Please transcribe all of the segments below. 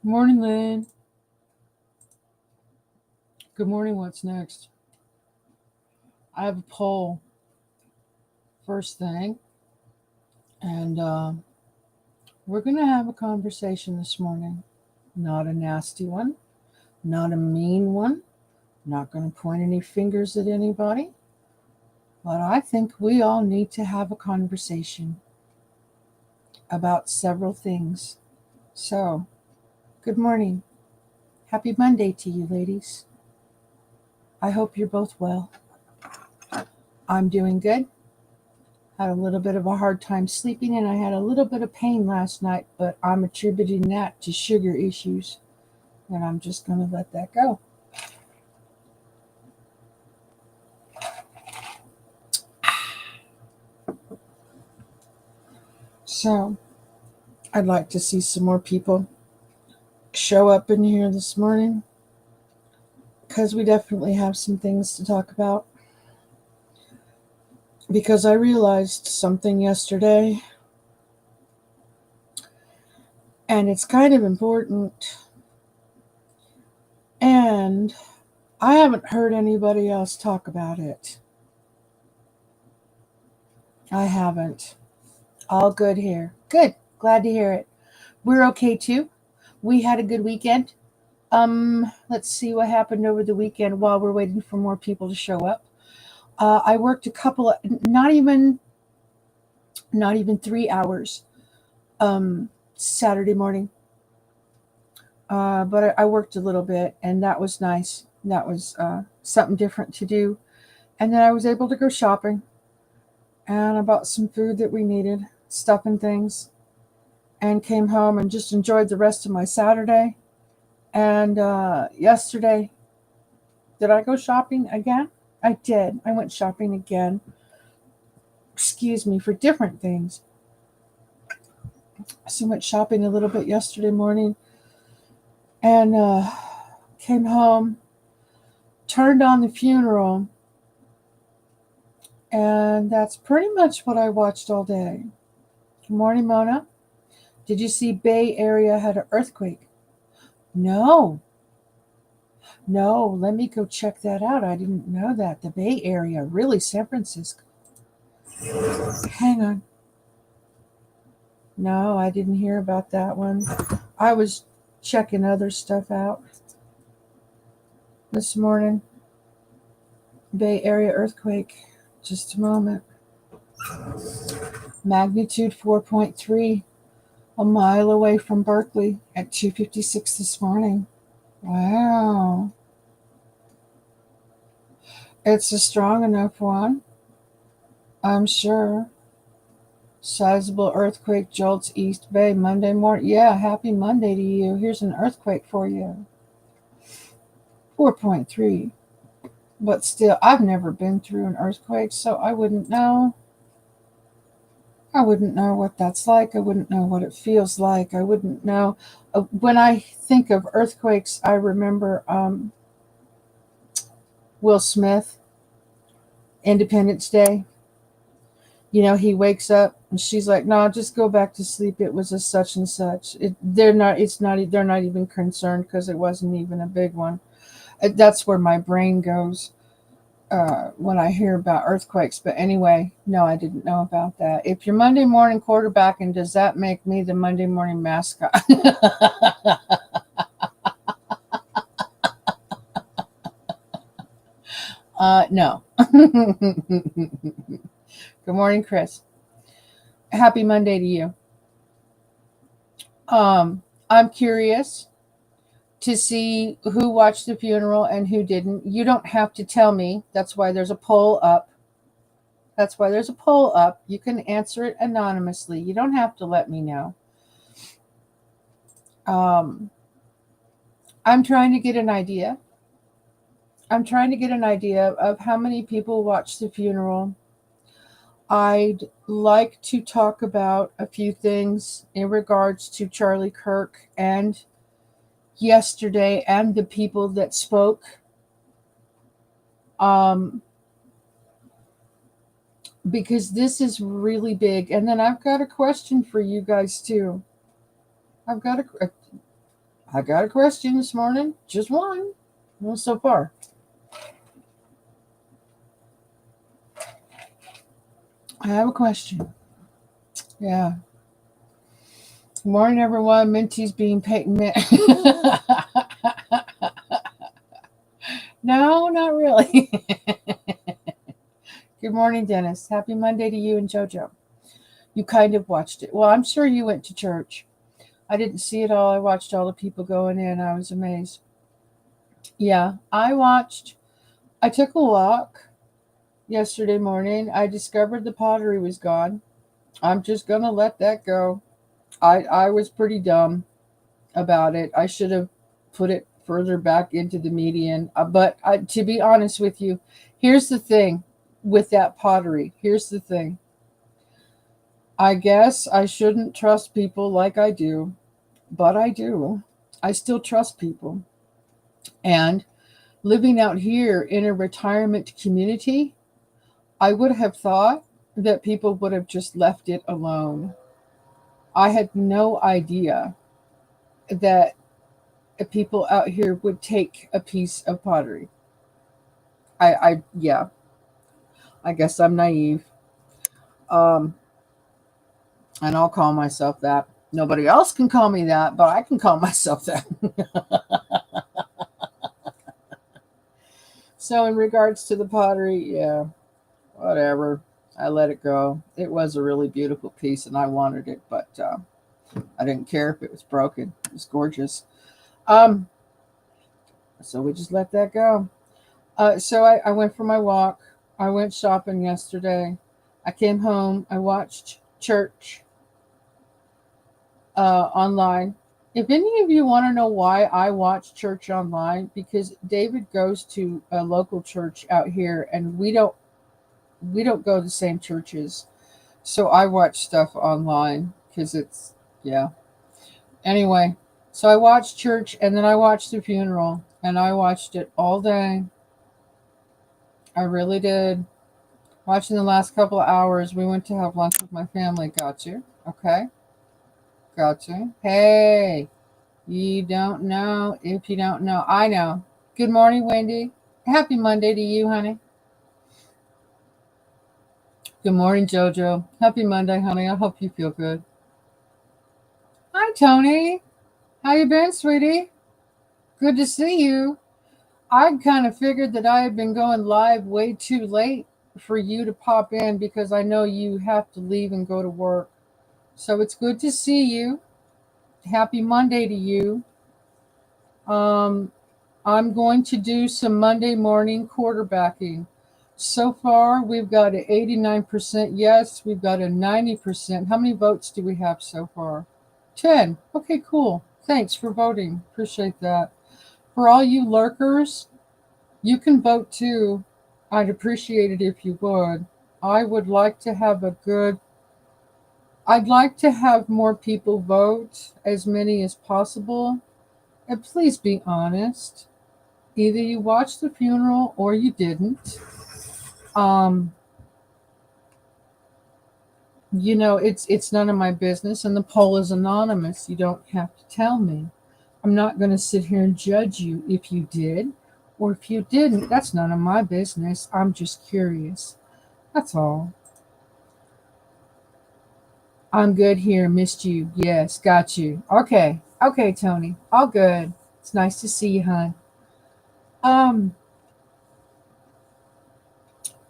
Morning, Lynn. Good morning. What's next? I have a poll first thing, and we're going to have a conversation this morning. Not a nasty one, not a mean one, not going to point any fingers at anybody, but I think we all need to have a conversation about several things. So, good morning. Happy Monday to you, ladies. I hope you're both well. I'm doing good. Had a little bit of a hard time sleeping, and I had a little bit of pain last night, but I'm attributing that to sugar issues, and I'm just going to let that go. So, I'd like to see some more people show up in here this morning, because we definitely have some things to talk about. Because I realized something yesterday, and it's kind of important, and I haven't heard anybody else talk about it. I haven't. All good here. Good. Glad to hear it. We're okay too. We had a good weekend. Let's see what happened over the weekend while we're waiting for more people to show up. I worked a couple of, not even 3 hours, Saturday morning. But I worked a little bit, and that was nice. That was something different to do. And then I was able to go shopping, and I bought some food that we needed, stuff and things, and came home and just enjoyed the rest of my Saturday. And yesterday, did I go shopping again? I did. I went shopping again. Excuse me, for different things. So I went shopping a little bit yesterday morning, and came home, turned on the funeral, and that's pretty much what I watched all day. Good morning, Mona. Did you see Bay Area had an earthquake? No, let me go check that out. I didn't know that. The Bay Area, really, San Francisco. Hang on. No, I didn't hear about that one. I was checking other stuff out this morning. Bay Area earthquake. Just a moment. Magnitude 4.3, a mile away from Berkeley at 2:56 this morning. Wow. It's a strong enough one, I'm sure. Sizable earthquake jolts East Bay Monday morning. Yeah, happy Monday to you. Here's an earthquake for you. 4.3. But still, I've never been through an earthquake, so I wouldn't know. I wouldn't know what that's like. I wouldn't know what it feels like. I wouldn't know. When I think of earthquakes, I remember Will Smith, Independence Day. You know, he wakes up and she's like, "No, just go back to sleep. It was a such and such." They're not even concerned because it wasn't even a big one. That's where my brain goes when I hear about earthquakes. But anyway, no, I didn't know about that. If you're Monday morning quarterbacking, does that make me the Monday morning mascot? No. Good morning, Chris. Happy Monday to you. I'm curious to see who watched the funeral and who didn't. You don't have to tell me. That's why there's a poll up. You can answer it anonymously. You don't have to let me know. I'm trying to get an idea I'm trying to get an idea of how many people watched the funeral. I'd like to talk about a few things in regards to Charlie Kirk and yesterday and the people that spoke. Um, because this is really big. And then I've got a question for you guys too. I've got a I got a question this morning, just one. Well, so far. I have a question. Yeah. Good morning, everyone. Minty's being paid. No, not really. Good morning, Dennis. Happy Monday to you and JoJo. You kind of watched it. Well, I'm sure you went to church. I didn't see it all. I watched all the people going in. I was amazed. Yeah, I took a walk yesterday morning. I discovered the pottery was gone. I'm just going to let that go. I was pretty dumb about it. I should have put it further back into the median. But to be honest with you, here's the thing with that pottery. Here's the thing. I guess I shouldn't trust people like I do, but I do. I still trust people. And living out here in a retirement community, I would have thought that people would have just left it alone. I had no idea that people out here would take a piece of pottery. Yeah, I guess I'm naive. Um, and I'll call myself that. Nobody else can call me that, but I can call myself that. So, in regards to the pottery, yeah, whatever. I let it go. It was a really beautiful piece, and I wanted it, but I didn't care if it was broken. It was gorgeous. Um, so we just let that go. So I went for my walk. I went shopping yesterday. I came home. I watched church online. If any of you want to know why I watch church online, because David goes to a local church out here, and we don't go to the same churches. So I watch stuff online because it's yeah. Anyway, so I watched church and then I watched the funeral and I watched it all day. I really did. Watching the last couple of hours, we went to have lunch with my family. Got you. Okay. Got you. Hey, you don't know if you don't know. I know. Good morning, Wendy. Happy Monday to you, honey. Good morning, Jojo. Happy Monday, honey. I hope you feel good. Hi, Tony. How you been, sweetie? Good to see you. I kind of figured that I had been going live way too late for you to pop in because I know you have to leave and go to work. So it's good to see you. Happy Monday to you. Um, I'm going to do some Monday morning quarterbacking. So far, we've got an 89% yes, we've got a 90%. How many votes do we have so far? 10. Okay, cool. Thanks for voting. Appreciate that. For all you lurkers, you can vote too. I'd appreciate it if you would. I would like to have a good, I'd like to have more people vote, as many as possible. And please be honest. Either you watched the funeral or you didn't. Um, it's none of my business, and the poll is anonymous. You don't have to tell me. I'm not going to sit here and judge you if you did or if you didn't. That's none of my business. I'm just curious. That's all. I'm good here. Missed you. Yes, got you. Okay. Okay, Tony. All good. It's nice to see you, hon. Um,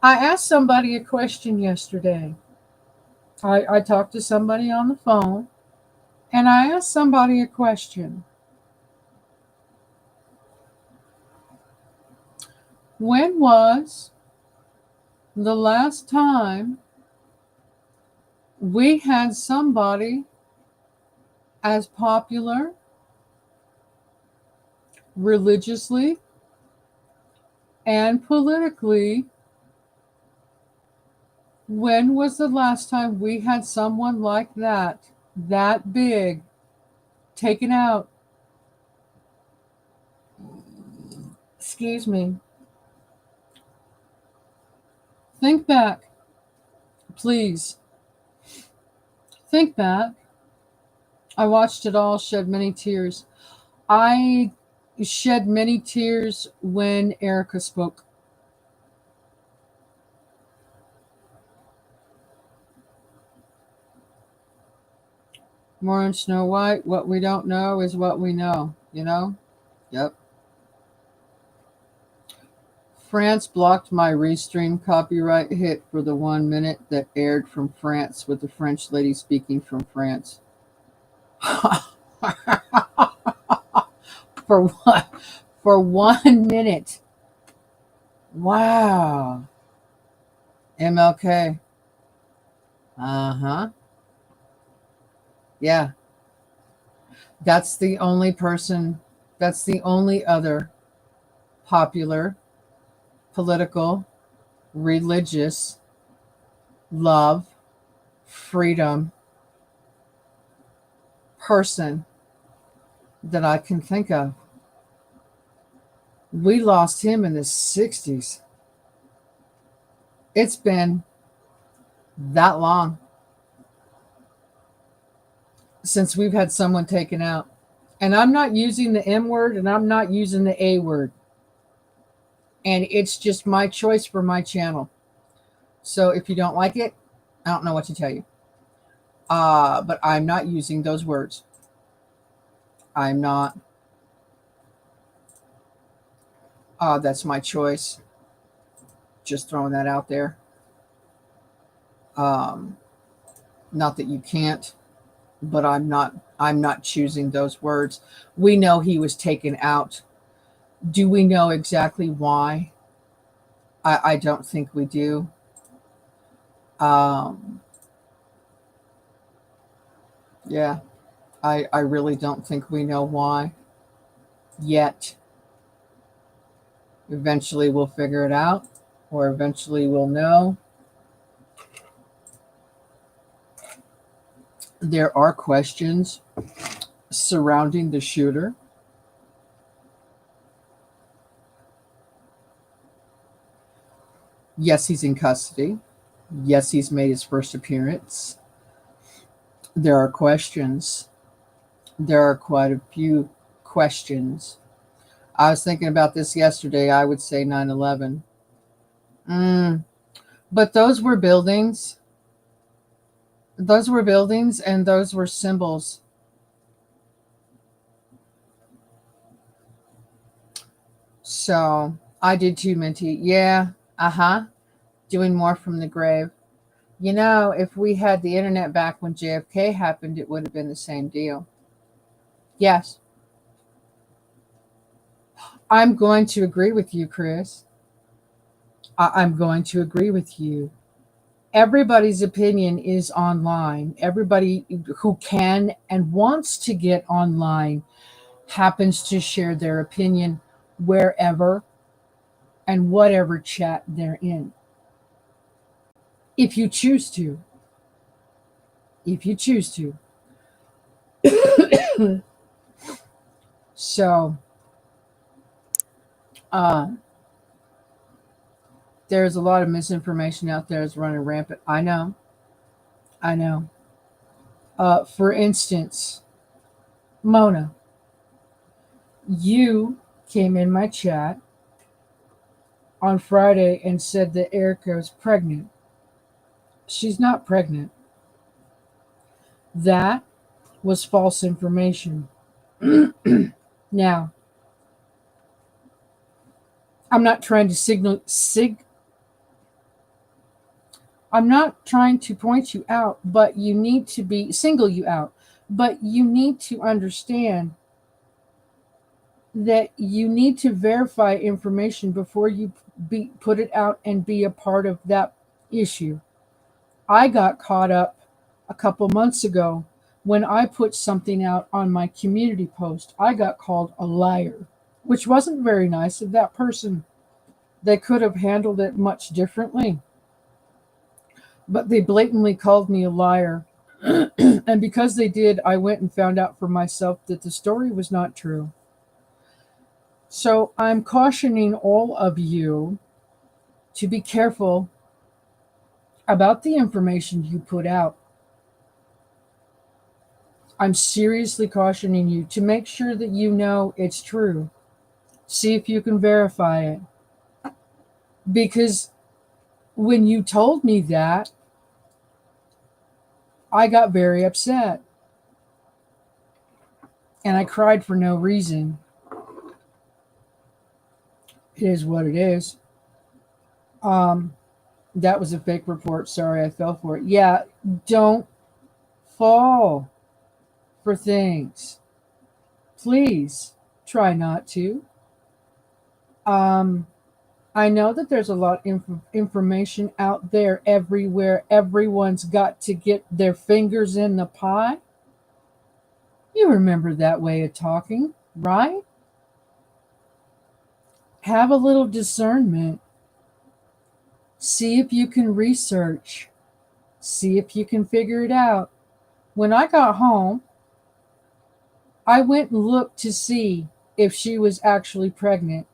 I asked somebody a question yesterday. I talked to somebody on the phone and I asked somebody a question. When was the last time we had somebody as popular, religiously, and politically, when was the last time we had someone like that big, taken out? Excuse me. Think back, please. Think back. I watched it all, shed many tears. I shed many tears when Erika spoke. More in Snow White, what we don't know is what we know, you know? Yep. France blocked my restream copyright hit for the 1 minute that aired from France with the French lady speaking from France. For what? For 1 minute. Wow. MLK. Uh-huh. Yeah. That's the only person, that's the only other popular, political, religious, love, freedom person that I can think of. We lost him in the 60s. It's been that long since we've had someone taken out. And I'm not using the M word and I'm not using the A word. And it's just my choice for my channel. So if you don't like it, I don't know what to tell you. But I'm not using those words. I'm not. That's my choice. Just throwing that out there. Not that you can't, but I'm not choosing those words. We know he was taken out. Do we know exactly why? I don't think we do. Yeah, I really don't think we know why yet. Eventually we'll figure it out, or eventually we'll know. There are questions surrounding the shooter. Yes, he's in custody. Yes, he's made his first appearance. There are questions. There are quite a few questions. I was thinking about this yesterday. I would say 9/11. But those were buildings. Those were buildings and those were symbols. So I did too, Minty. Yeah. Doing more from the grave. You know, if we had the internet back when JFK happened, it would have been the same deal. Yes. I'm going to agree with you, Chris. I'm going to agree with you. Everybody's opinion is online. Everybody who can and wants to get online happens to share their opinion wherever and whatever chat they're in. If you choose to. If you choose to. So, there's a lot of misinformation out there that's running rampant. I know. I know. For instance, Mona, you came in my chat on Friday and said that Erika was pregnant. She's not pregnant. That was false information. Now, I'm not trying to I'm not trying to point you out, but you need to single you out. But you need to understand that you need to verify information before you put it out and be a part of that issue. I got caught up a couple months ago when I put something out on my community post. I got called a liar, which wasn't very nice of that person. They could have handled it much differently, but they blatantly called me a liar. And because they did, I went and found out for myself that the story was not true. So I'm cautioning all of you to be careful about the information you put out. I'm seriously cautioning you to make sure that you know it's true. See if you can verify it. Because when you told me that, I got very upset. And I cried for no reason. It is what it is. Um, that was a fake report. Sorry, I fell for it. Yeah, don't fall for things. Please try not to. Um, I know that there's a lot of information out there everywhere. Everyone's got to get their fingers in the pie. You remember that way of talking, right? Have a little discernment. See if you can research. See if you can figure it out. When I got home, I went and looked to see if she was actually pregnant.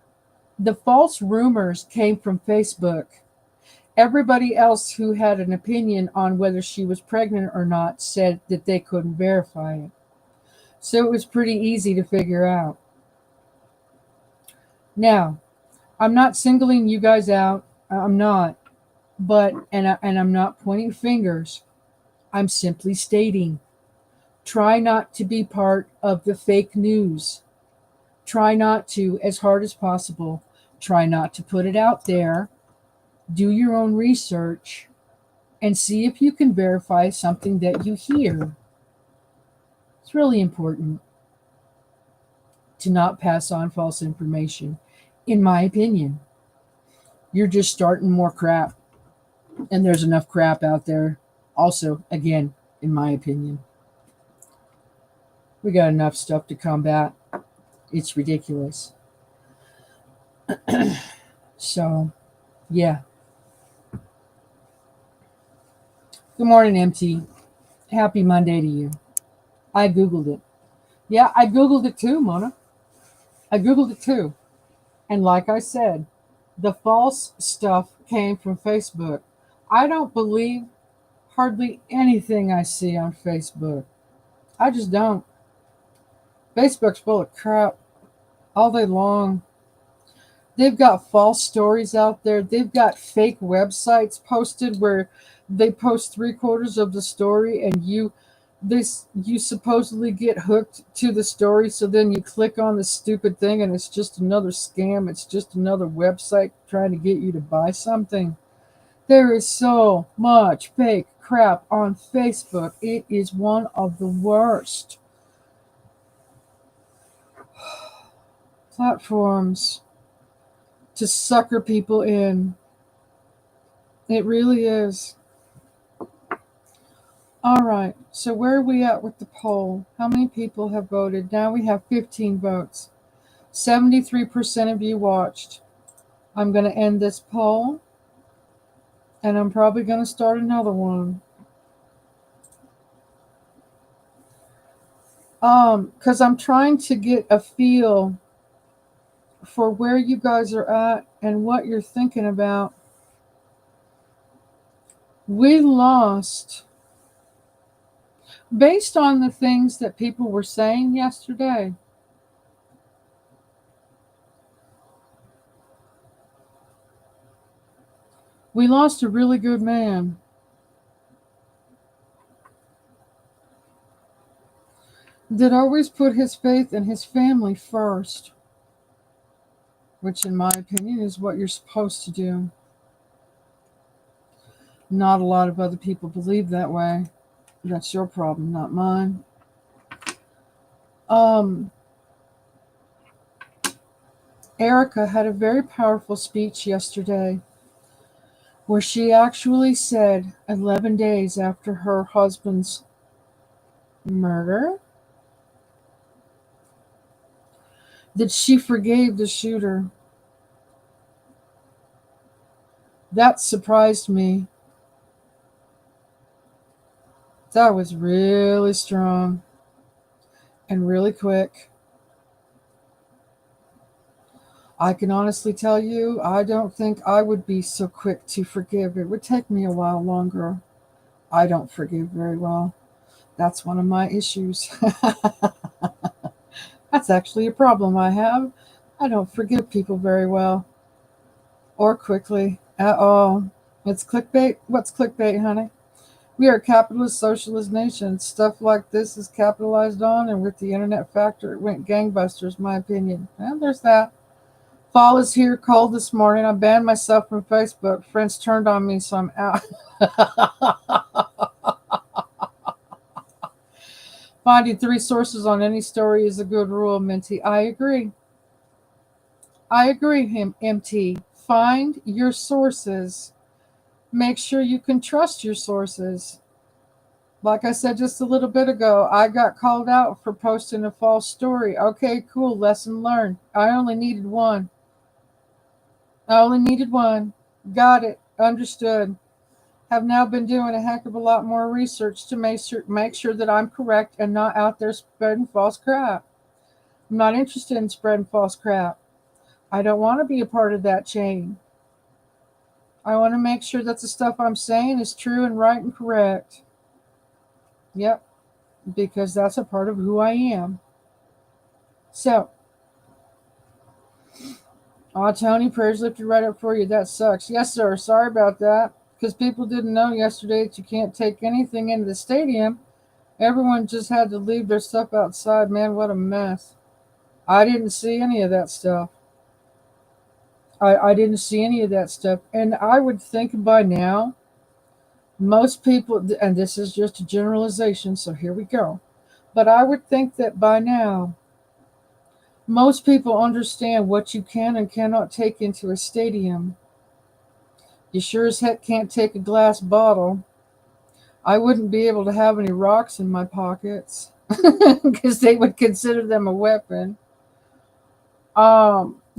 The false rumors came from Facebook. Everybody else who had an opinion on whether she was pregnant or not said that they couldn't verify it. So it was pretty easy to figure out. Now, I'm not singling you guys out. I'm not. But, and I'm not pointing fingers. I'm simply stating, try not to be part of the fake news. Try not to, as hard as possible, try not to put it out there. Do your own research and see if you can verify something that you hear. It's really important to not pass on false information, in my opinion. You're just starting more crap, and there's enough crap out there. Also, again, in my opinion, we got enough stuff to combat. It's ridiculous. So, yeah. Good morning, MT. Happy Monday to you. I Googled it. Yeah, I Googled it too, Mona. I Googled it too. And like I said, the false stuff came from Facebook. I don't believe hardly anything I see on Facebook. I just don't. Facebook's full of crap all day long. They've got false stories out there. They've got fake websites posted where they post 3/4 of the story and you supposedly get hooked to the story, so then you click on the stupid thing and it's just another scam. It's just another website trying to get you to buy something. There is so much fake crap on Facebook. It is one of the worst platforms to sucker people in. It really is. All right, so where are we at with the poll? How many people have voted? Now we have 15 votes. 73% of you watched. I'm going to end this poll, and I'm probably going to start another one. Because I'm trying to get a feel for where you guys are at and what you're thinking about. We lost, based on the things that people were saying yesterday, we lost a really good man. That always put his faith and his family first, which, in my opinion, is what you're supposed to do. Not a lot of other people believe that way. That's your problem, not mine. Erika had a very powerful speech yesterday where she actually said 11 days after her husband's murder that she forgave the shooter. That surprised me. That was really strong and really quick. I can honestly tell you, I don't think I would be so quick to forgive. It would take me a while longer. I don't forgive very well. That's one of my issues. That's actually a problem I have. I don't forgive people very well or quickly at all. It's clickbait. What's clickbait, honey? We are a capitalist socialist nation. Stuff like this is capitalized on, and with the internet factor, it went gangbusters, my opinion. And there's that. Fall is here, cold this morning. I banned myself from Facebook. Friends turned on me, so I'm out. Finding three sources on any story is a good rule, Minty. I agree. I agree, MT. Find your sources. Make sure you can trust your sources. Like I said just a little bit ago, I got called out for posting a false story. Okay, cool. Lesson learned. I only needed one. I only needed one. Got it. Understood. Have now been doing a heck of a lot more research to make sure that I'm correct and not out there spreading false crap. I'm not interested in spreading false crap. I don't want to be a part of that chain. I want to make sure that the stuff I'm saying is true and right and correct. Yep, because that's a part of who I am. So, Tony, prayers lifted right up for you. That sucks. Yes, sir. Sorry about that. Because people didn't know yesterday that you can't take anything into the stadium. Everyone just had to leave their stuff outside. Man, what a mess. I didn't see any of that stuff. I didn't see any of that stuff. And I would think by now, most people, and this is just a generalization, so here we go. But I would think that by now, most people understand what you can and cannot take into a stadium. You sure as heck can't take a glass bottle. I wouldn't be able to have any rocks in my pockets because they would consider them a weapon.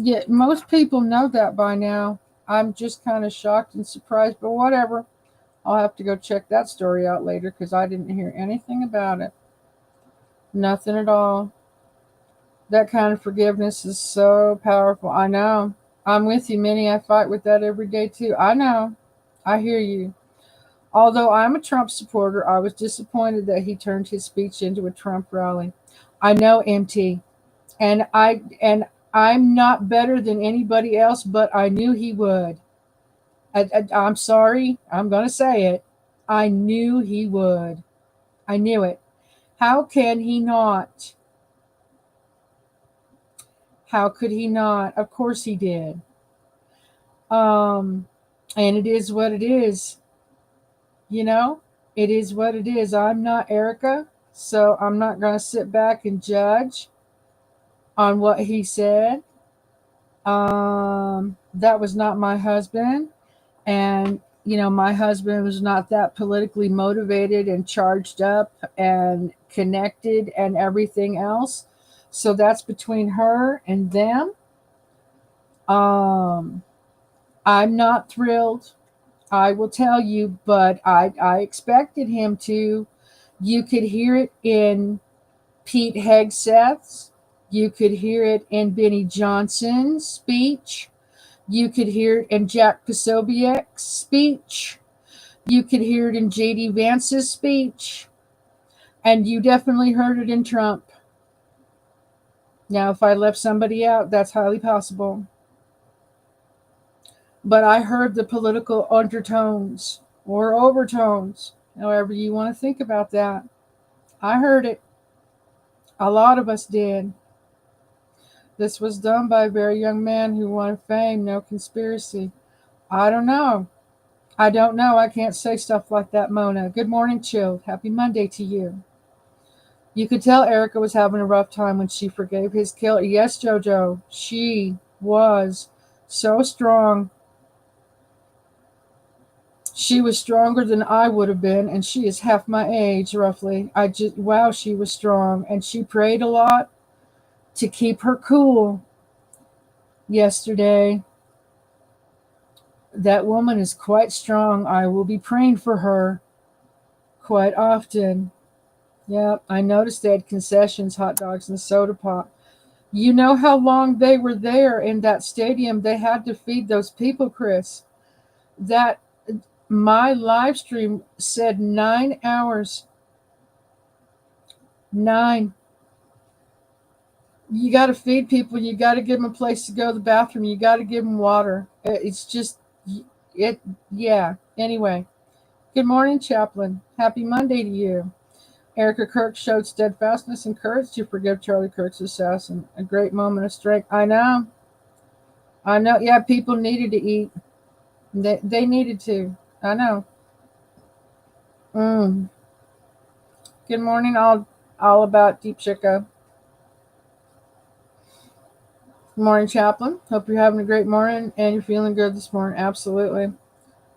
Yeah, most people know that by now. I'm just kind of shocked and surprised, but whatever. I'll have to go check that story out later because I didn't hear anything about it. Nothing at all. That kind of forgiveness is so powerful. I know. I'm with you, Minnie. I fight with that every day too. I know. I hear you. Although I'm a Trump supporter, I was disappointed that he turned his speech into a Trump rally. I know, MT, and I'm not better than anybody else, but I knew he would. I'm sorry, I'm gonna say it. I knew he would. I knew it. How can he not? How could he not? Of course he did. Um, and it is what it is. You know, it is what it is. I'm not Erika, so I'm not gonna sit back and judge on what he said. That was not my husband. And, my husband was not that politically motivated and charged up and connected and everything else. So that's between her and them. Um, I'm not thrilled. I will tell you, but I expected him to. You could hear it in Pete Hegseth's. You could hear it in Benny Johnson's speech. You could hear it in Jack Posobiec's speech. You could hear it in J.D. Vance's speech. And you definitely heard it in Trump. Now, if I left somebody out, that's highly possible. But I heard the political undertones or overtones, however you want to think about that. I heard it. A lot of us did. This was done by a very young man who wanted fame, no conspiracy. I don't know. I don't know. I can't say stuff like that, Mona. Good morning, Chilled. Happy Monday to you. You could tell Erika was having a rough time when she forgave his killer. Yes, JoJo. She was so strong. She was stronger than I would have been, and she is half my age, roughly. Wow, she was strong. And she prayed a lot to keep her cool yesterday. That woman is quite strong. I will be praying for her quite often. Yeah, I noticed they had concessions, hot dogs, and soda pop. You know how long they were there in that stadium? They had to feed those people, Chris. That my live stream said 9 hours. 9. You got to feed people. You got to give them a place to go to the bathroom. You got to give them water. It's just, it, yeah. Anyway, good morning, Chaplain. Happy Monday to you. Erika Kirks showed steadfastness and courage to forgive Charlie Kirks' assassin. A great moment of strength. I know. I know. Yeah, people needed to eat. They needed to. I know. Mm. Good morning, all about Deep Chico. Good morning, Chaplain. Hope you're having a great morning and you're feeling good this morning. Absolutely.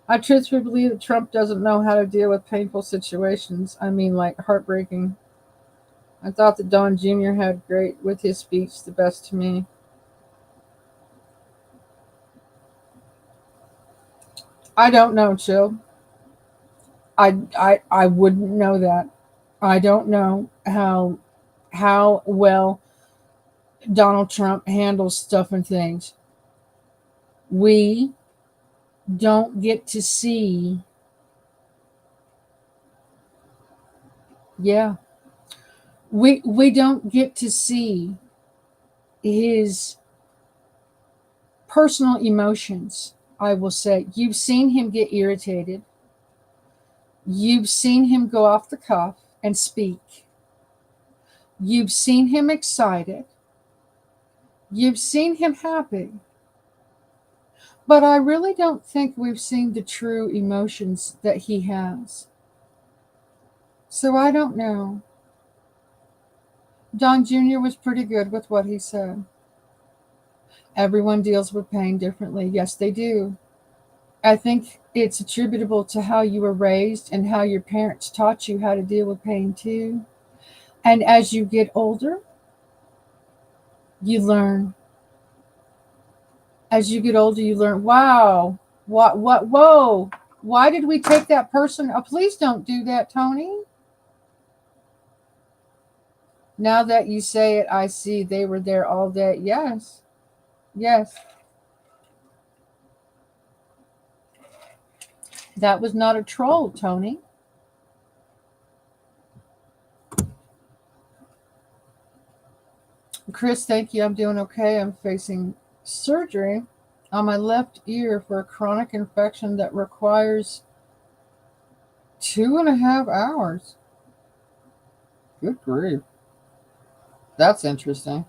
I truthfully believe that Trump doesn't know how to deal with painful situations. I mean, like heartbreaking. I thought that Don Jr. had great with his speech, the best to me. I don't know, Chill. I wouldn't know that. I don't know how well Donald Trump handles stuff and things. We don't get to see, yeah, we don't get to see his personal emotions. I will say, you've seen him get irritated. You've seen him go off the cuff and speak. You've seen him excited. You've seen him happy. But I really don't think we've seen the true emotions that he has. So I don't know. Don Jr. was pretty good with what he said. Everyone deals with pain differently. Yes, they do. I think it's attributable to how you were raised and how your parents taught you how to deal with pain too. And as you get older, you learn. As you get older, you learn, wow, whoa, why did we take that person? Oh, please don't do that, Tony. Now that you say it, I see they were there all day. Yes, yes. That was not a troll, Tony. Chris, thank you. I'm doing okay. I'm facing surgery on my left ear for a chronic infection that requires 2.5 hours. Good grief. That's interesting.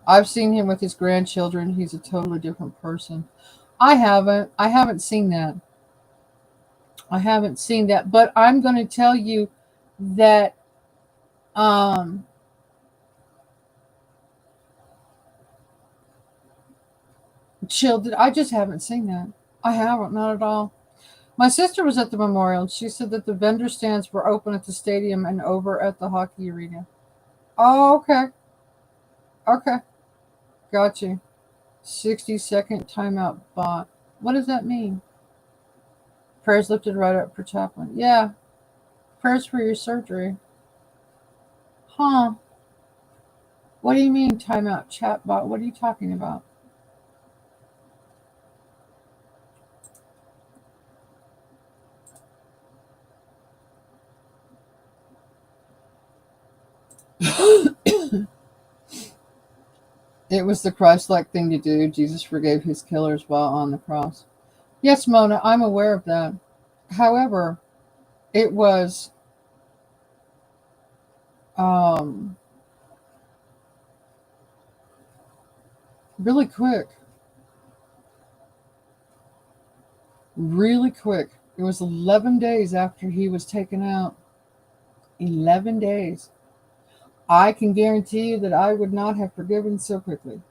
I've seen him with his grandchildren. He's a totally different person. I haven't seen that. I haven't seen that. But I'm going to tell you that um children, I just haven't seen that. I haven't, not at all. My sister was at the memorial and she said that the vendor stands were open at the stadium and over at the hockey arena. Oh, okay. Okay. Got you. 60-second timeout bot. What does that mean? Prayers lifted right up for chaplain. Yeah. Prayers for your surgery. Huh. What do you mean timeout chat bot? What are you talking about? It was the Christ like thing to do. Jesus forgave his killers while on the cross. Yes, Mona, I'm aware of that. However, it was um, really quick. Really quick. It was 11 days after he was taken out. 11 days. I can guarantee you that I would not have forgiven so quickly.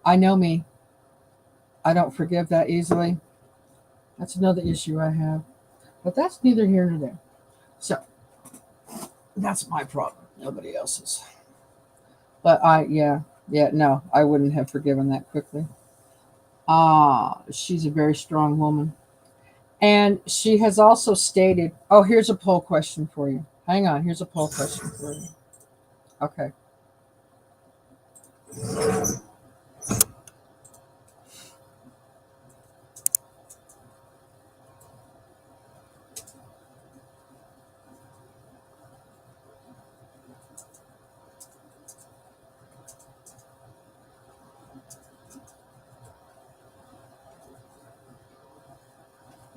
I know me. I don't forgive that easily. That's another issue I have. But that's neither here nor there. So that's my problem. Nobody else's. But yeah, no, I wouldn't have forgiven that quickly. She's a very strong woman. And she has also stated, oh, here's a poll question for you. Hang on, here's a poll question for you. Okay.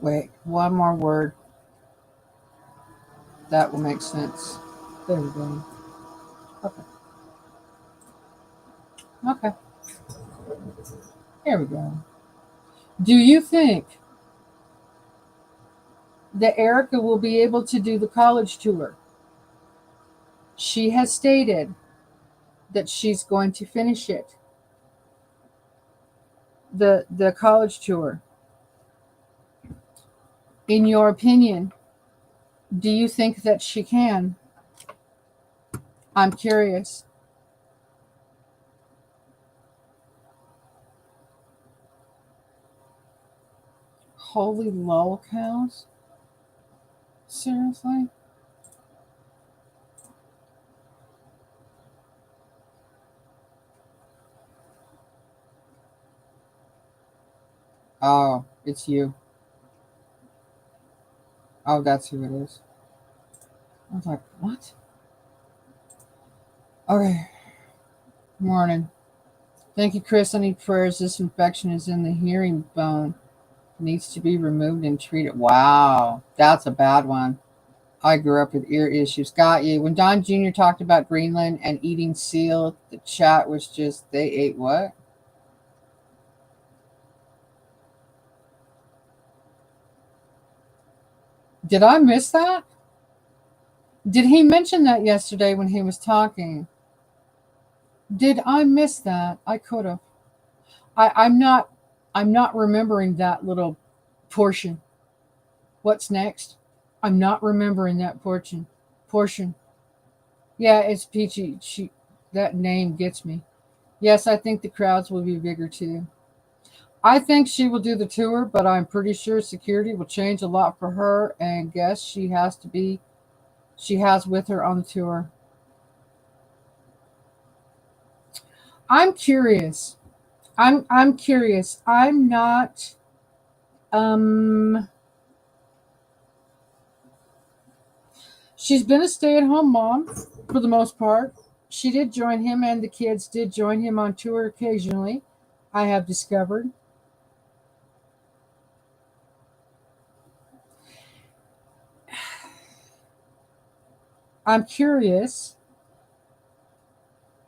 Wait, one more word. That will make sense. There we go. Okay. Okay. Here we go. Do you think that Erika will be able to do the college tour? She has stated that she's going to finish it. The college tour. In your opinion, do you think that she can? I'm curious. Holy lol cows? Seriously? Oh, it's you. Oh, that's who it is. I was like, what? Okay. Morning. Thank you, Chris. I need prayers. This infection is in the hearing bone. It needs to be removed and treated. Wow. That's a bad one. I grew up with ear issues. Got you. When Don Jr. talked about Greenland and eating seal, the chat was just, they ate what? Did I miss that? Did he mention that yesterday when he was talking? Did I miss that? I could have. I'm not remembering that little portion. What's next? I'm not remembering that portion. Yeah, it's Peachy. That name gets me. Yes, I think the crowds will be bigger too. I think she will do the tour, but I'm pretty sure security will change a lot for her and guess she has with her on the tour. I'm curious. I'm curious. I'm not um she's been a stay-at-home mom for the most part. She did join him and the kids did join him on tour occasionally, I have discovered. I'm curious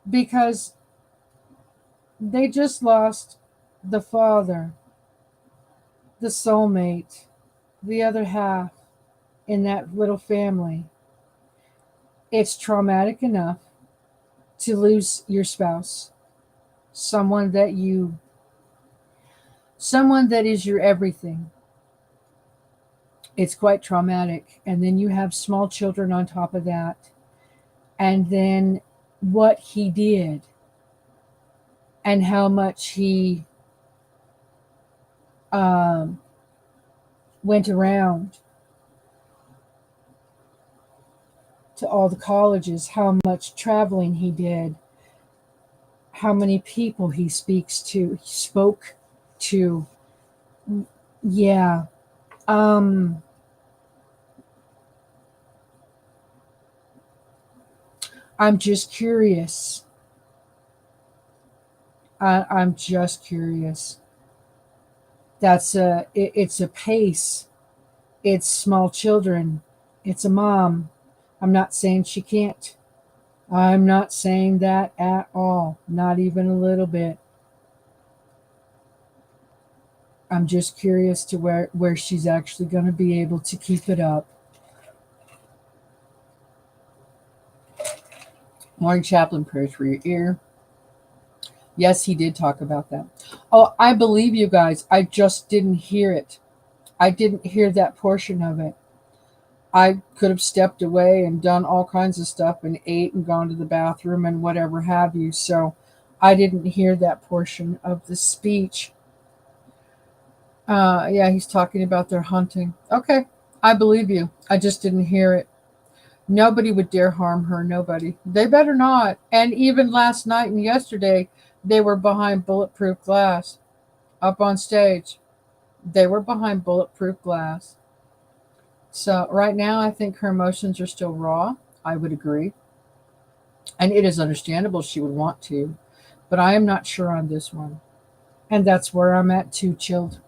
because they just lost the father, the soulmate, the other half in that little family. It's traumatic enough to lose your spouse, someone that you, someone that is your everything. It's quite traumatic. And then you have small children on top of that. And then what he did and how much he um, went around to all the colleges, how much traveling he did, how many people he spoke to. Yeah. Um, I'm just curious. I'm just curious. It's a pace. It's small children. It's a mom. I'm not saying she can't. I'm not saying that at all. Not even a little bit. I'm just curious to where she's actually going to be able to keep it up. Morning chaplain prayers for your ear. Yes, he did talk about that. Oh, I believe you guys. I just didn't hear it. I didn't hear that portion of it. I could have stepped away and done all kinds of stuff and ate and gone to the bathroom and whatever have you. So I didn't hear that portion of the speech. Yeah, he's talking about their hunting. Okay, I believe you. I just didn't hear it. Nobody would dare harm her. Nobody. They better not. And even last night and yesterday, they were behind bulletproof glass up on stage. They were behind bulletproof glass. So right now, I think her emotions are still raw. I would agree. And it is understandable she would want to, but I am not sure on this one. And that's where I'm at too, chilled.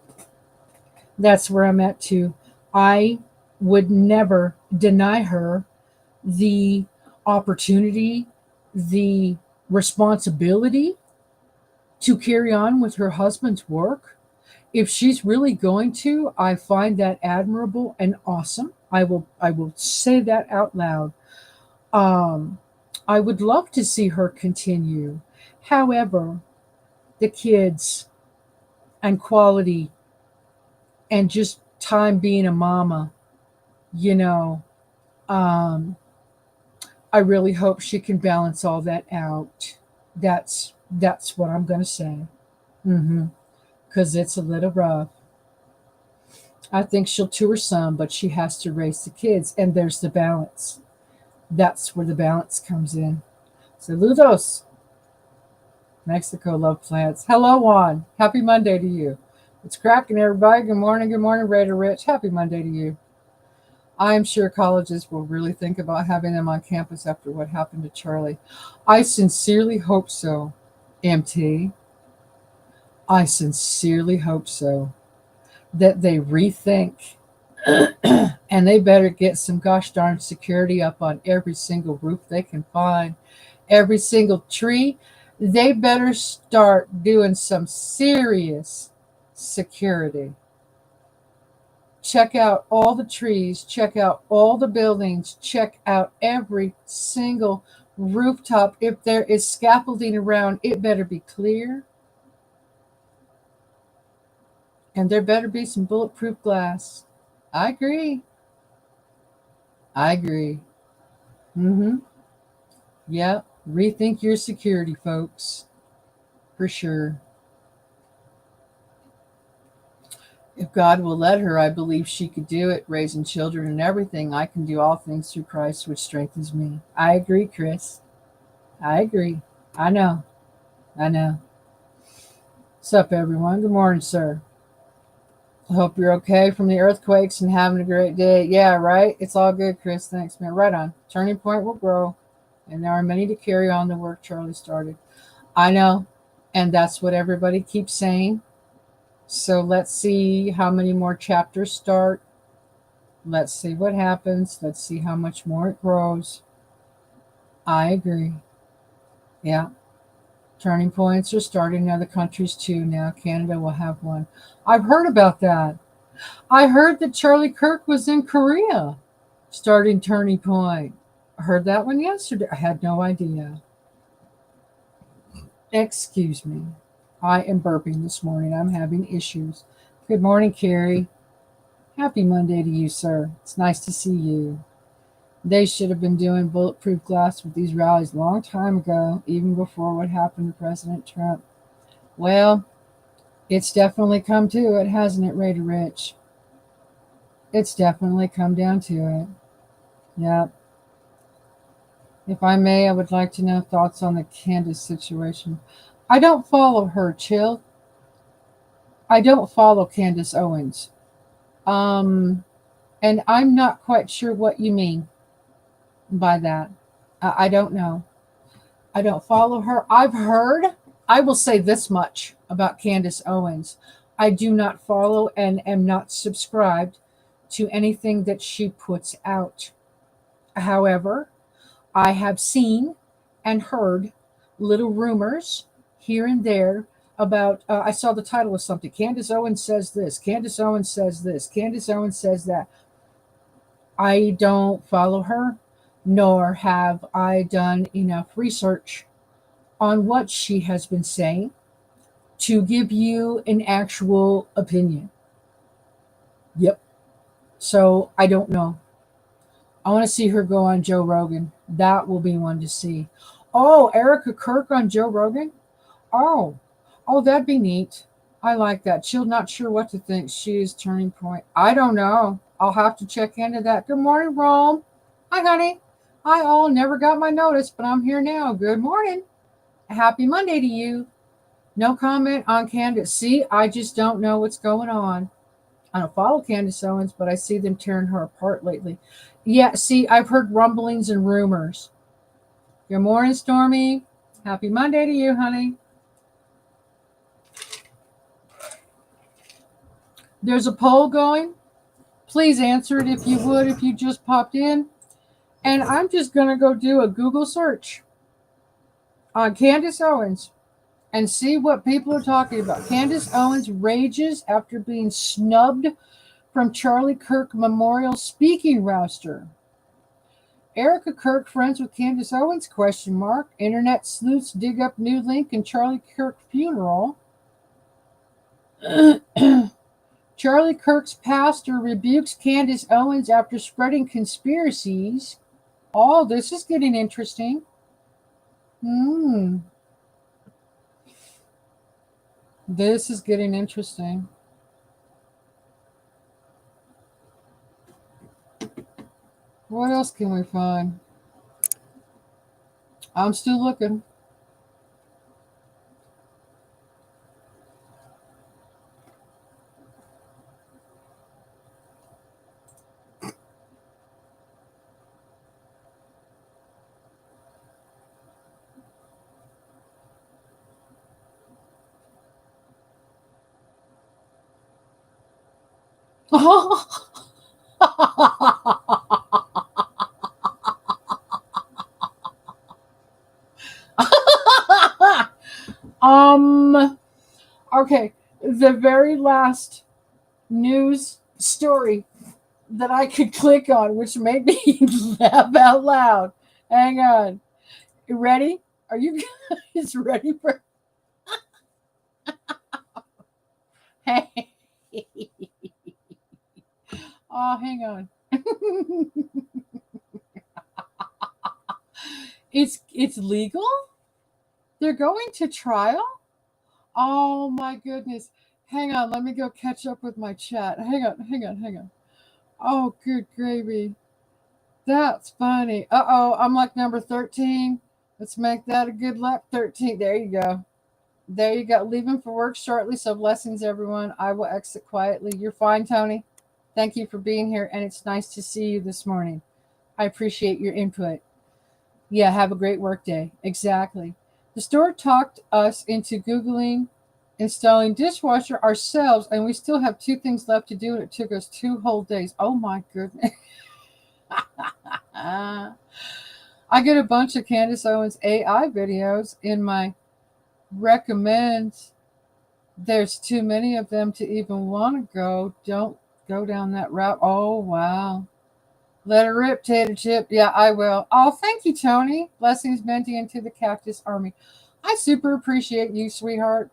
That's where I'm at too. I would never deny her the opportunity, the responsibility to carry on with her husband's work. If she's really going to, I find that admirable and awesome. I will say that out loud. Um I would love to see her continue. However, the kids and quality and just time being a mama, you know, um I really hope she can balance all that out. That's what I'm gonna say. Mm-hmm. Because it's a little rough. I think she'll tour some, but she has to raise the kids, and there's the balance. That's where the balance comes in. Saludos, Mexico love plants. Hello, Juan. Happy Monday to you. It's cracking, everybody. Good morning, Raider Rich. Happy Monday to you. I am sure colleges will really think about having them on campus after what happened to Charlie. I sincerely hope so, MT. I sincerely hope so. That they rethink and they better get some gosh darn security up on every single roof they can find, every single tree. They better start doing some serious security. Check out all the trees, check out all the buildings, check out every single rooftop. If there is scaffolding around, it better be clear. And there better be some bulletproof glass. I agree. I agree. Mm-hmm. Yeah. Rethink your security, folks. For sure. If God will let her, I believe she could do it, raising children and everything. I can do all things through Christ, which strengthens me. I agree, Chris. I agree. I know. I know. What's up, everyone? Good morning, sir. I hope you're okay from the earthquakes and having a great day. Yeah, right? It's all good, Chris. Thanks, man. Right on. Turning point will grow, and there are many to carry on the work Charlie started. I know, and that's what everybody keeps saying. So let's see how many more chapters start. Let's see what happens. Let's see how much more it grows. I agree. Yeah. Turning points are starting in other countries too now. Canada will have one. I've heard about that. I heard that Charlie Kirk was in Korea starting Turning Point. I heard that one yesterday. I had no idea. Excuse me. I am burping this morning. I'm having issues. Good morning, Carrie. Happy Monday to you, sir. It's nice to see you. They should have been doing bulletproof glass with these rallies a long time ago, even before what happened to President Trump. Well, it's definitely come to it, hasn't it, Raider Rich? It's definitely come down to it. Yep. If I may, I would like to know thoughts on the Candace situation. I don't follow her, Chill. I don't follow Candace Owens. Um, and I'm not quite sure what you mean by that. I don't know. I don't follow her. I've heard, I will say this much about Candace Owens. I do not follow and am not subscribed to anything that she puts out. However, I have seen and heard little rumors here and there about, I saw the title of something. Candace Owens says this. Candace Owens says this. Candace Owens says that. I don't follow her, nor have I done enough research on what she has been saying to give you an actual opinion. Yep. So I don't know. I want to see her go on Joe Rogan. That will be one to see. Oh, Erika Kirk on Joe Rogan? Oh, oh, that'd be neat. I like that. She's not sure what to think. She is turning point. I don't know. I'll have to check into that. Good morning, Rome. Hi, honey. Hi, all. Never got my notice, but I'm here now. Good morning. Happy Monday to you. No comment on Candace. See, I just don't know what's going on. I don't follow Candace Owens, but I see them tearing her apart lately. Yeah, see, I've heard rumblings and rumors. Good morning, Stormy. Happy Monday to you, honey. There's a poll going. Please answer it if you would, if you just popped in. And I'm just going to go do a Google search on Candace Owens and see what people are talking about. Candace Owens rages after being snubbed from Charlie Kirk Memorial speaking roster. Erika Kirk friends with Candace Owens? Question mark. Internet sleuths dig up new link in Charlie Kirk funeral. Charlie Kirk's pastor rebukes Candace Owens after spreading conspiracies. Oh, this is getting interesting. This is getting interesting. What else can we find? I'm still looking. Okay, the very last news story that I could click on, which made me laugh out loud. Hang on. You ready? Are you guys ready for? Hey. Oh, hang on. It's legal? They're going to trial? Oh my goodness. Hang on, let me go catch up with my chat. Hang on. Oh, good gravy. That's funny. Uh-oh, I'm like number 13. Let's make that a good luck. 13. There you go. There you go. Leaving for work shortly, so blessings, everyone. I will exit quietly. You're fine, Tony. Thank you for being here, and it's nice to see you this morning. I appreciate your input. Yeah, have a great work day. Exactly. The store talked us into Googling installing dishwasher ourselves, and we still have 2 things left to do, and it took us 2 whole days. Oh my goodness. I get a bunch of Candace Owens AI videos in my recommends. There's too many of them to even want to go. Don't go down that route. Oh, wow. Let it rip, Tater Chip. Yeah, I will. Oh, thank you, Tony. Blessings, Menti, into the Cactus Army. I super appreciate you, sweetheart.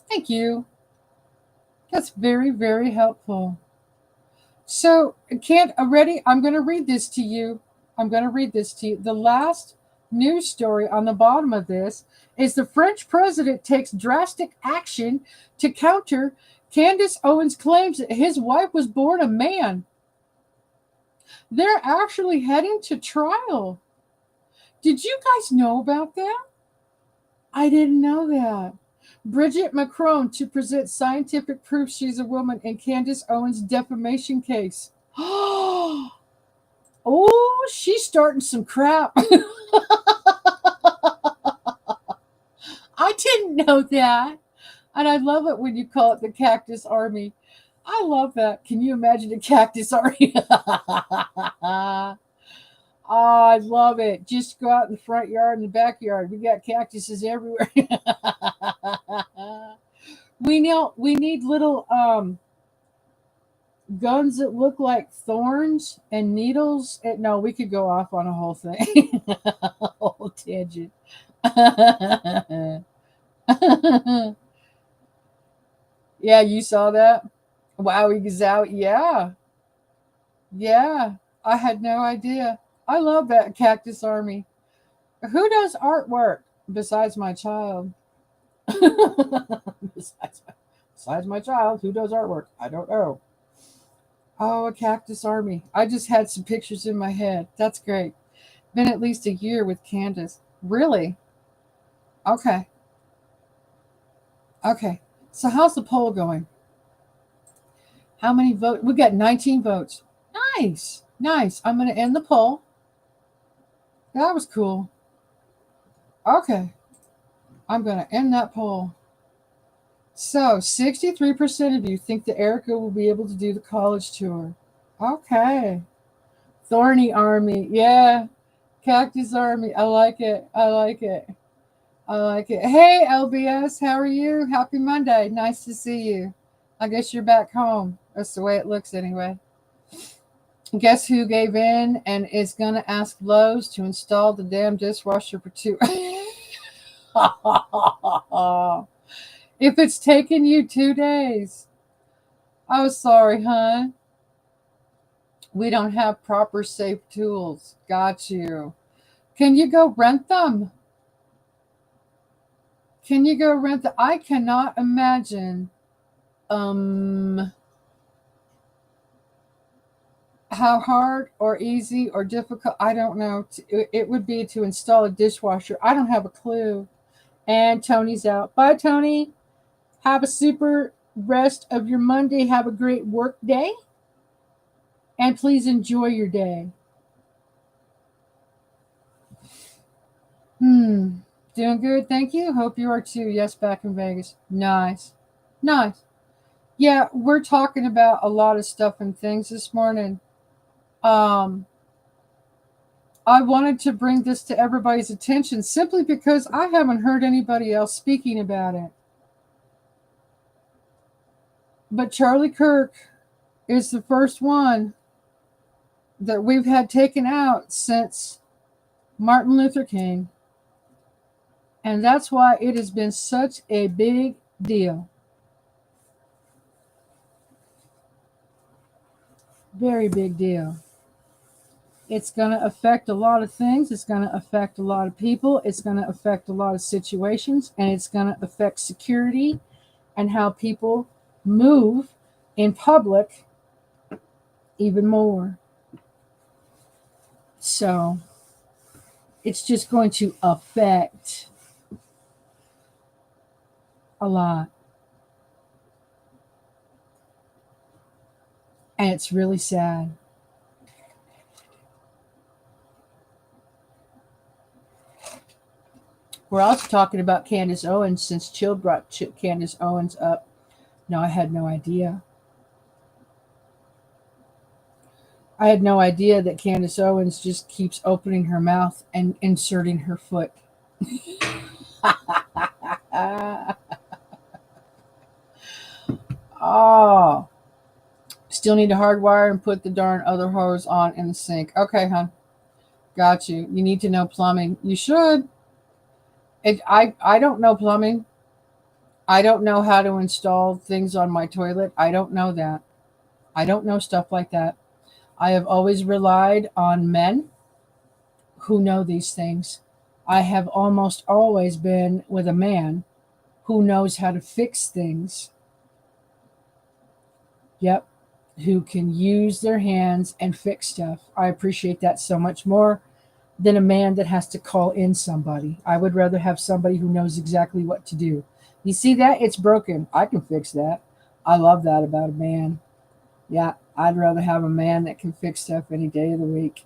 Thank you. That's very, very helpful. So, can't already? I'm going to read this to you. The last news story on the bottom of this is the French president takes drastic action to counter Candace Owens' claims that his wife was born a man. They're actually heading to trial. Did you guys know about that? I didn't know that. Bridget Macron to present scientific proof she's a woman in Candace Owens' defamation case. Oh, she's starting some crap. I didn't know that. And I love it when you call it the Cactus Army. I love that. Can you imagine a Cactus Army? Oh, I love it. Just go out in the front yard and the backyard. We got cactuses everywhere. we need little guns that look like thorns and needles. No, we could go off on a whole thing. A whole tangent. Yeah, you saw that? Wow, he's out. Yeah. Yeah. I had no idea. I love that Cactus Army. Who does artwork besides my child? besides my child, who does artwork? I don't know. Oh, a cactus army. I just had some pictures in my head. That's great. Been at least a year with Candace. Really? Okay. Okay. So how's the poll going? How many votes? We got 19 votes. Nice. Nice. I'm going to end the poll. That was cool. Okay. I'm going to end that poll. So 63% of you think that Erika will be able to do the college tour. Okay. Thorny Army. Yeah. Cactus Army. I like it. I like it. I like it. Hey, LBS. How are you? Happy Monday. Nice to see you. I guess you're back home. That's the way it looks anyway. Guess who gave in and is going to ask Lowe's to install the damn dishwasher for 2 if it's taken you 2 days. Oh, sorry, hon. We don't have proper safe tools. Got you. Can you go rent them? Can you go rent them? I cannot imagine how hard or easy or difficult, I don't know, it would be to install a dishwasher. I don't have a clue. And Tony's out. Bye, Tony. Have a super rest of your Monday. Have a great work day. And please enjoy your day. Doing good, thank you. Hope you are too. Yes, back in Vegas. Nice. Nice. Yeah, we're talking about a lot of stuff and things this morning. I wanted to bring this to everybody's attention simply because I haven't heard anybody else speaking about it. But Charlie Kirk is the first one that we've had taken out since Martin Luther King. And that's why it has been such a big deal. Very big deal. It's going to affect a lot of things. It's going to affect a lot of people. It's going to affect a lot of situations. And it's going to affect security and how people move in public even more. So it's just going to affect a lot. And it's really sad. We're also talking about Candace Owens since Chill brought Candace Owens up. No, I had no idea. I had no idea that Candace Owens just keeps opening her mouth and inserting her foot. Oh. Still need to hardwire and put the darn other hose on in the sink. Okay, hon. Got you. You need to know plumbing. You should. I don't know plumbing. I don't know how to install things on my toilet. I don't know that. I don't know stuff like that. I have always relied on men who know these things. I have almost always been with a man who knows how to fix things. Yep. Who can use their hands and fix stuff. I appreciate that so much more than a man that has to call in somebody. I would rather have somebody who knows exactly what to do. You see that? It's broken. I can fix that. I love that about a man. Yeah, I'd rather have a man that can fix stuff any day of the week.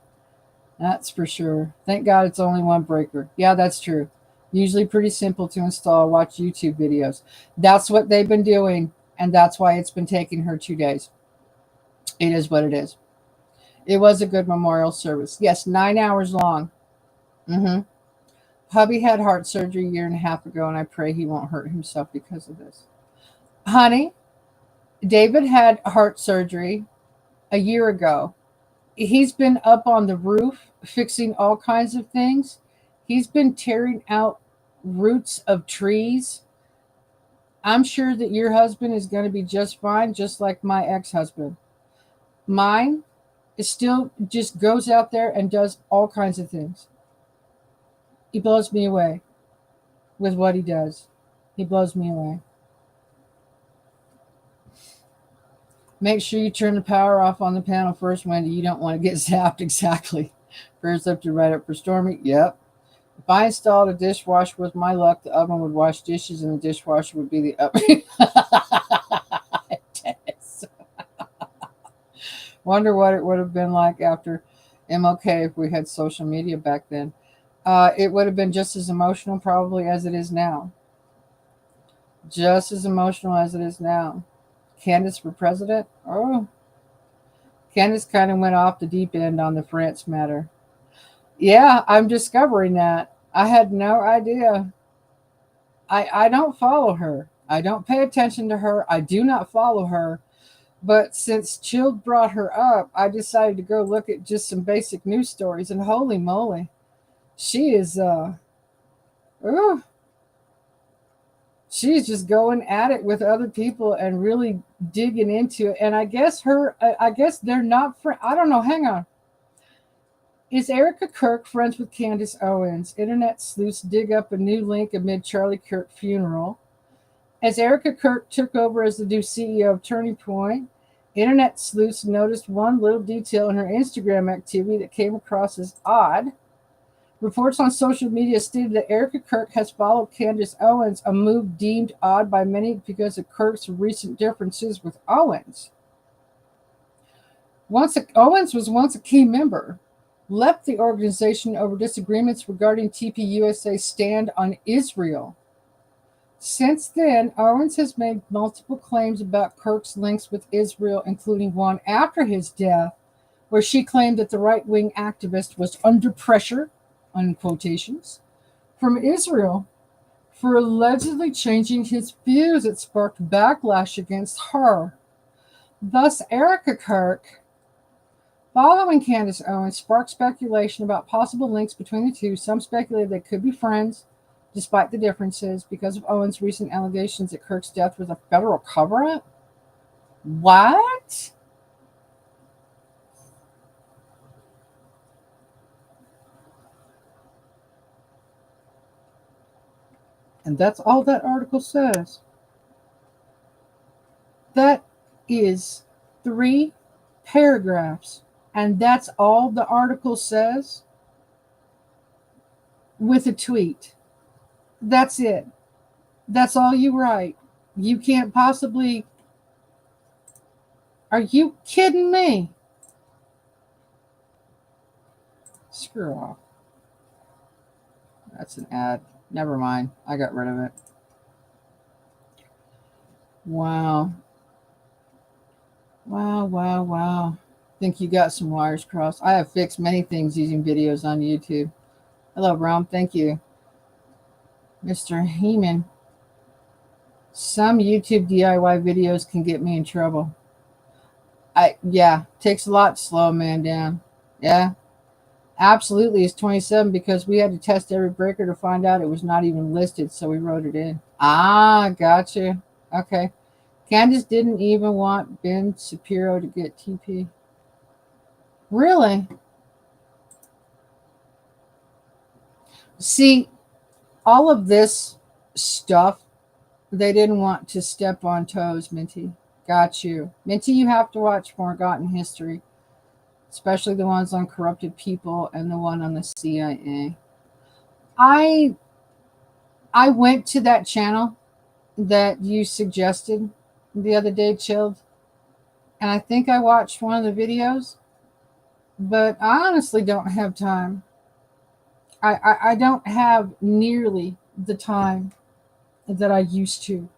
That's for sure. Thank God it's only one breaker. Yeah, that's true. Usually pretty simple to install. Watch YouTube videos. That's what they've been doing, and that's why it's been taking her 2 days. It is what it is. It was a good memorial service. Yes, 9 hours long. Hubby had heart surgery a year and a half ago, and I pray he won't hurt himself because of this. Honey, David had heart surgery a year ago. He's been up on the roof fixing all kinds of things. He's been tearing out roots of trees. I'm sure that your husband is going to be just fine, just like my ex-husband. Mine is still just goes out there and does all kinds of things. He blows me away with what he does. He blows me away. Make sure you turn the power off on the panel first, Wendy. You don't want to get zapped. Exactly. Prayers up to right up for Stormy. Yep. If I installed a dishwasher with my luck, the oven would wash dishes and the dishwasher would be the oven. Wonder what it would have been like after MLK if we had social media back then. It would have been just as emotional probably as it is now. Just as emotional as it is now. Candace for president? Oh, Candace kind of went off the deep end on the France matter. Yeah, I'm discovering that. I had no idea. I don't follow her. I don't pay attention to her. I do not follow her. But since Chilled brought her up, I decided to go look at just some basic news stories. And holy moly, she is, ooh, she's just going at it with other people and really digging into it. And I guess they're not I don't know. Hang on. Is Erika Kirk friends with Candace Owens? Internet sleuths dig up a new link amid Charlie Kirk funeral. As Erika Kirk took over as the new CEO of Turning Point, Internet sleuths noticed one little detail in her Instagram activity that came across as odd. Reports on social media stated that Erika Kirk has followed Candace Owens, a move deemed odd by many because of Kirk's recent differences with Owens. Owens was once a key member, left the organization over disagreements regarding TPUSA's stand on Israel. Since then, Owens has made multiple claims about Kirk's links with Israel, including one after his death, where she claimed that the right-wing activist was under pressure, in quotations, from Israel for allegedly changing his views. It sparked backlash against her. Thus, Erika Kirk, following Candace Owens, sparked speculation about possible links between the two. Some speculated they could be friends, despite the differences, because of Owens' recent allegations that Kirk's death was a federal cover-up. What? And that's all that article says. That is 3 paragraphs. And that's all the article says with a tweet. That's it. That's all you write. You can't possibly. Are you kidding me? Screw off. That's an ad. Never mind. I got rid of it. Wow. Wow. Think you got some wires crossed. I have fixed many things using videos on YouTube. Hello, Rome. Thank you. Mr. Heeman. Some YouTube DIY videos can get me in trouble. Takes a lot to slow a man down. Yeah. Absolutely, it's 27 because we had to test every breaker to find out it was not even listed, so we wrote it in. Ah, gotcha. Okay. Candace didn't even want Ben Shapiro to get TP. Really? See, all of this stuff, they didn't want to step on toes, Minty. Got you. Minty, you have to watch Forgotten History, especially the ones on corrupted people and the one on the CIA. I went to that channel that you suggested the other day, Chilled, and I think I watched one of the videos, but I honestly don't have time. I don't have nearly the time that I used to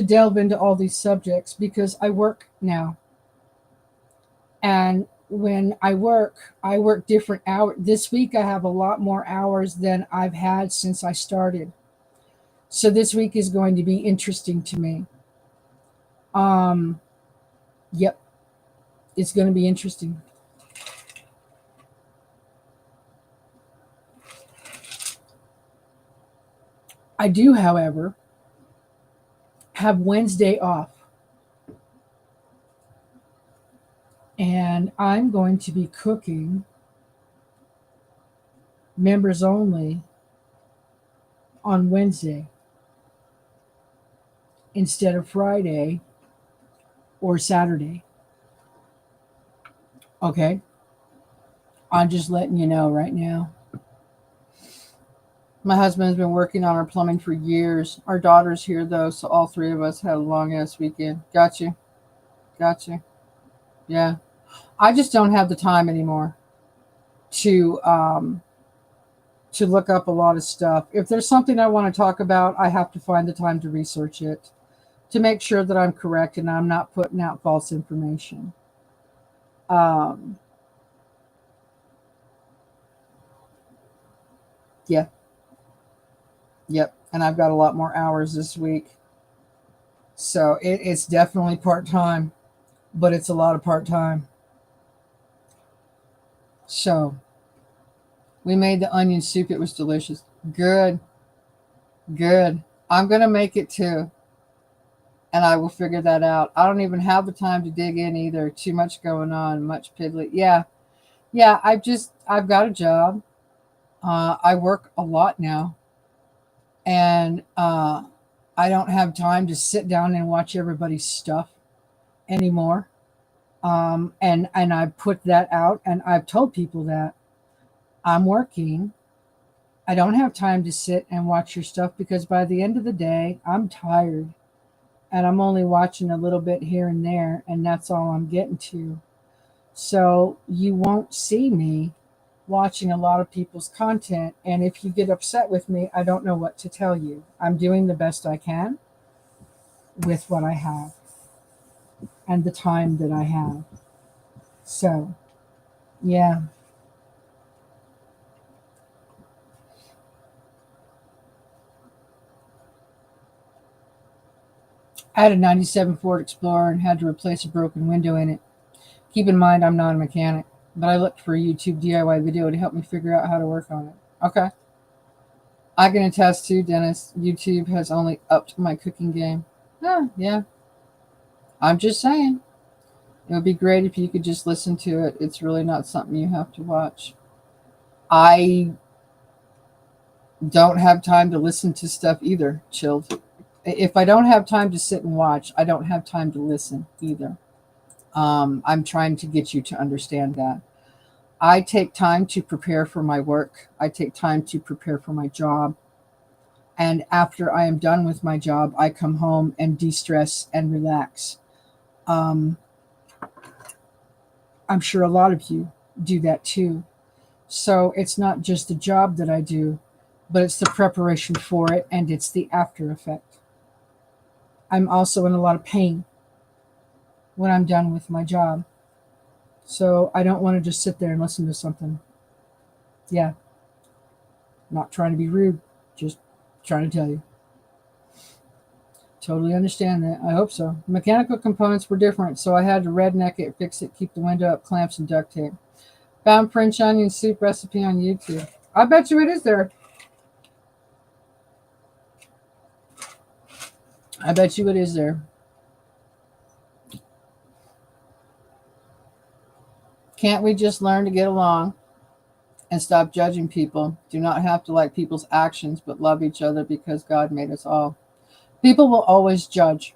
delve into all these subjects because I work now. And when I work different hours. This week I have a lot more hours than I've had since I started. So this week is going to be interesting to me. Yep. It's going to be interesting. I do, however, have Wednesday off. And I'm going to be cooking members only on Wednesday instead of Friday or Saturday. Okay? I'm just letting you know right now. My husband's been working on our plumbing for years. Our daughter's here though, so all three of us had a long ass weekend. Got you. Got you. Yeah. I just don't have the time anymore to look up a lot of stuff. If there's something I want to talk about, I have to find the time to research it to make sure that I'm correct and I'm not putting out false information. Um, yeah, yep. And I've got a lot more hours this week. So it's definitely part time, but it's a lot of part time. So we made the onion soup. It was delicious. Good, good. I'm going to make it too. And I will figure that out. I don't even have the time to dig in either. Too much going on, much piddly. Yeah, yeah. I've got a job. I work a lot now, and I don't have time to sit down and watch everybody's stuff anymore. And I've put that out, and I've told people that I'm working. I don't have time to sit and watch your stuff because by the end of the day, I'm tired and I'm only watching a little bit here and there, and that's all I'm getting to. So you won't see me watching a lot of people's content. And if you get upset with me, I don't know what to tell you. I'm doing the best I can with what I have and the time that I have. So, yeah. I had a 97 Ford Explorer and had to replace a broken window in it. Keep in mind, I'm not a mechanic, but I looked for a YouTube DIY video to help me figure out how to work on it. Okay. I can attest to, Dennis, YouTube has only upped my cooking game. Yeah. I'm just saying. It would be great if you could just listen to it. It's really not something you have to watch. I don't have time to listen to stuff either, chilled. If I don't have time to sit and watch, I don't have time to listen either. I'm trying to get you to understand that. I take time to prepare for my work. I take time to prepare for my job. And after I am done with my job, I come home and de stress and relax. Um, I'm sure a lot of you do that too. So it's not just the job that I do, but it's the preparation for it and it's the after effect. I'm also in a lot of pain when I'm done with my job. So I don't want to just sit there and listen to something. Yeah, not trying to be rude, just trying to tell you. Totally understand that. I hope so. Mechanical components were different, so I had to redneck it, fix it, keep the window up, clamps, and duct tape. Found French onion soup recipe on YouTube. I bet you it is there. I bet you it is there. Can't we just learn to get along and stop judging people? Do not have to like people's actions, but love each other because God made us all. People will always judge.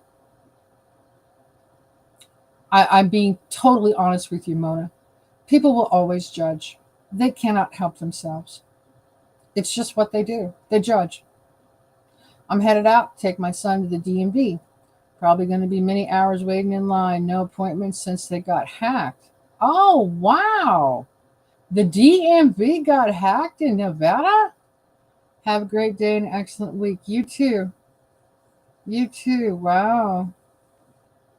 I'm being totally honest with you, Mona. People will always judge. They cannot help themselves. It's just what they do. They judge. I'm headed out, take my son to the DMV. Probably going to be many hours waiting in line. No appointments since they got hacked. Oh, wow. The DMV got hacked in Nevada? Have a great day and excellent week. You too. You too. Wow.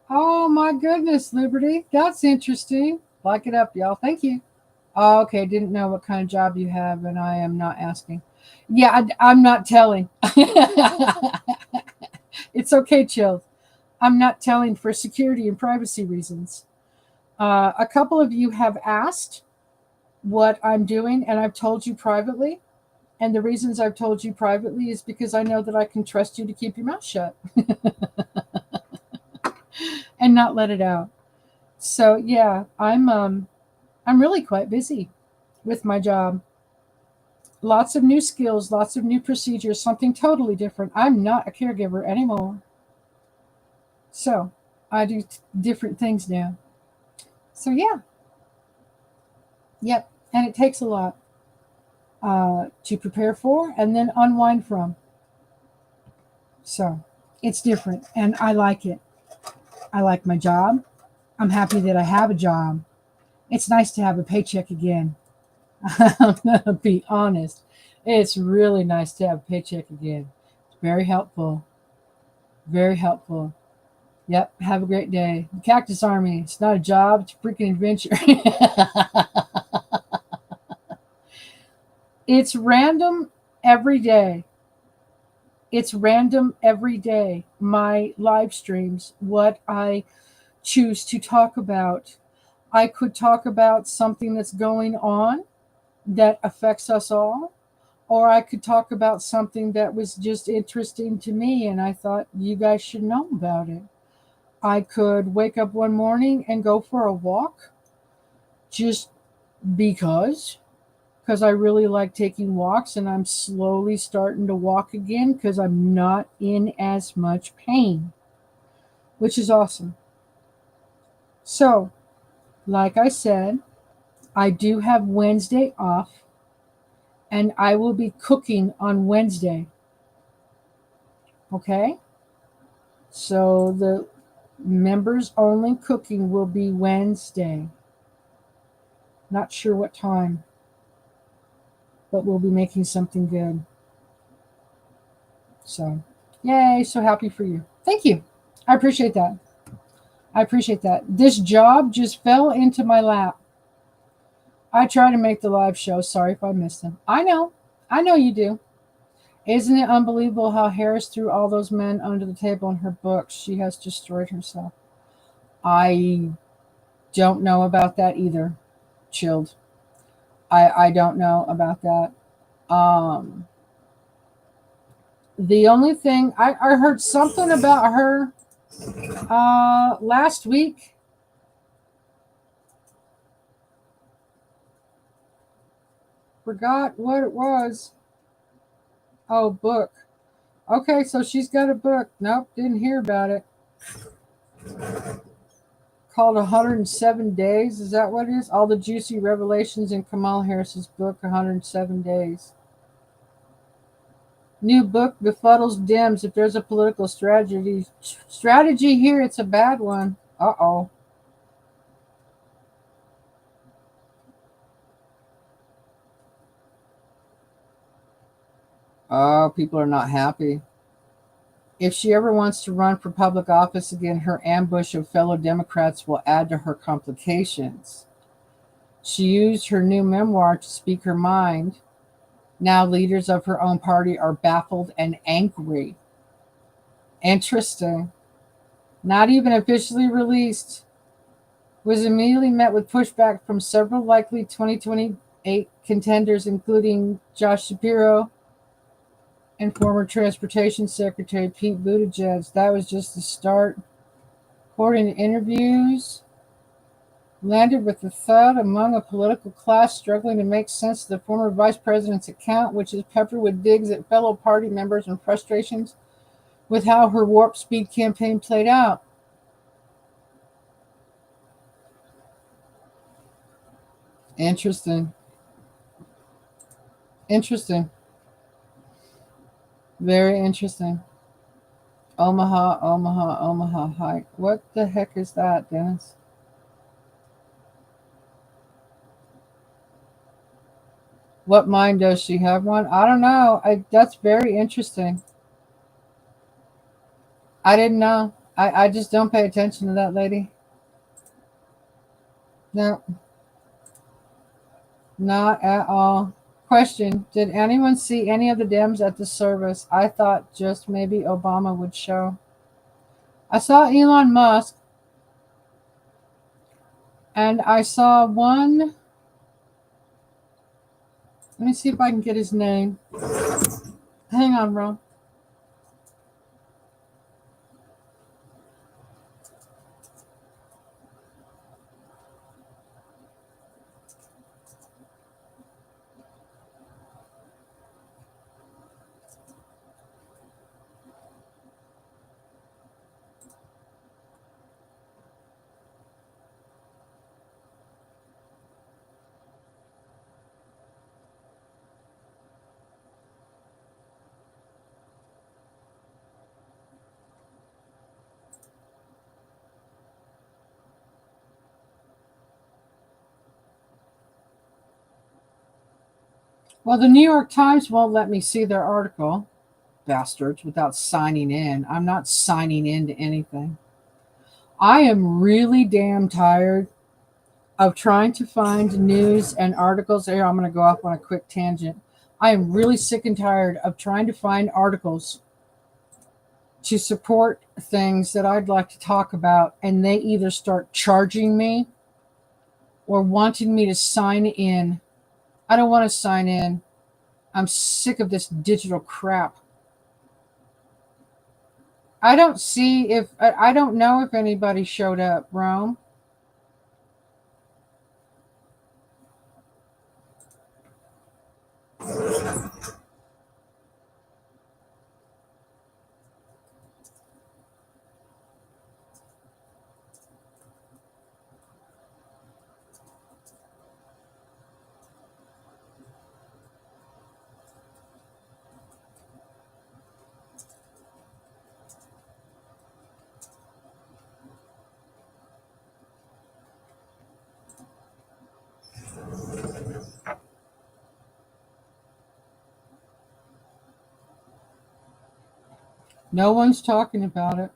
Oh, my goodness, Liberty. That's interesting. Lock it up, y'all. Thank you. Oh, okay. Didn't know what kind of job you have, and I am not asking. Yeah, I'm not telling. It's okay, chill. I'm not telling for security and privacy reasons. A couple of you have asked what I'm doing, and I've told you privately. And the reasons I've told you privately is because I know that I can trust you to keep your mouth shut and not let it out. So yeah, I'm really quite busy with my job. Lots of new skills, lots of new procedures, something totally different. I'm not a caregiver anymore. So I do different things now. So yeah, yep. And it takes a lot to prepare for and then unwind from. So it's different and I like it. I like my job. I'm happy that I have a job. It's nice to have a paycheck again. I'm going to be honest. It's really nice to have a paycheck again. It's very helpful. Very helpful. Yep. Have a great day. The Cactus Army. It's not a job, it's a freaking adventure. It's random every day. It's random every day. My live streams, what I choose to talk about. I could talk about something that's going on that affects us all, or I could talk about something that was just interesting to me and I thought you guys should know about it. I could wake up one morning and go for a walk just because I really like taking walks and I'm slowly starting to walk again because I'm not in as much pain, which is awesome. So, like I said, I do have Wednesday off and I will be cooking on Wednesday. Okay? So the members only cooking will be Wednesday. Not sure what time, but we'll be making something good. So, yay, so happy for you. Thank you. I appreciate that. I appreciate that. This job just fell into my lap. I try to make the live show. Sorry if I missed them. I know. I know you do. Isn't it unbelievable how Harris threw all those men under the table in her book? She has destroyed herself. I don't know about that either. Chilled. I don't know about that. Um, the only thing I heard something about her last week. Forgot what it was. Oh, book. Okay, so she's got a book. Nope, didn't hear about it. Called 107 Days. Is that what it is? All the juicy revelations in Kamala Harris's book, 107 Days. New book befuddles Dems. If there's a political strategy here, it's a bad one. Uh-oh. Oh, people are not happy. If she ever wants to run for public office again, her ambush of fellow Democrats will add to her complications. She used her new memoir to speak her mind. Now leaders of her own party are baffled and angry. Interesting. Not even officially released. Was immediately met with pushback from several likely 2028 contenders, including Josh Shapiro and former Transportation Secretary Pete Buttigieg. That was just the start. According to interviews, landed with a thud among a political class struggling to make sense of the former vice president's account, which is peppered with digs at fellow party members and frustrations with how her warp speed campaign played out. Interesting. Interesting. Very interesting. Omaha, Omaha, Omaha hike. What the heck is that, Dennis? What mind does she have one? I don't know. That's very interesting. I didn't know. I just don't pay attention to that lady. No, not at all. Question: did anyone see any of the Dems at the service? I thought just maybe Obama would show. I saw Elon Musk, and I saw one. Let me see if I can get his name. Hang on, Ron. Well, the New York Times won't let me see their article, bastards, without signing in. I'm not signing into anything. I am really damn tired of trying to find news and articles. Here, I'm going to go off on a quick tangent. I am really sick and tired of trying to find articles to support things that I'd like to talk about, and they either start charging me or wanting me to sign in. I don't want to sign in. I'm sick of this digital crap. I don't know if anybody showed up, Rome. No one's talking about it.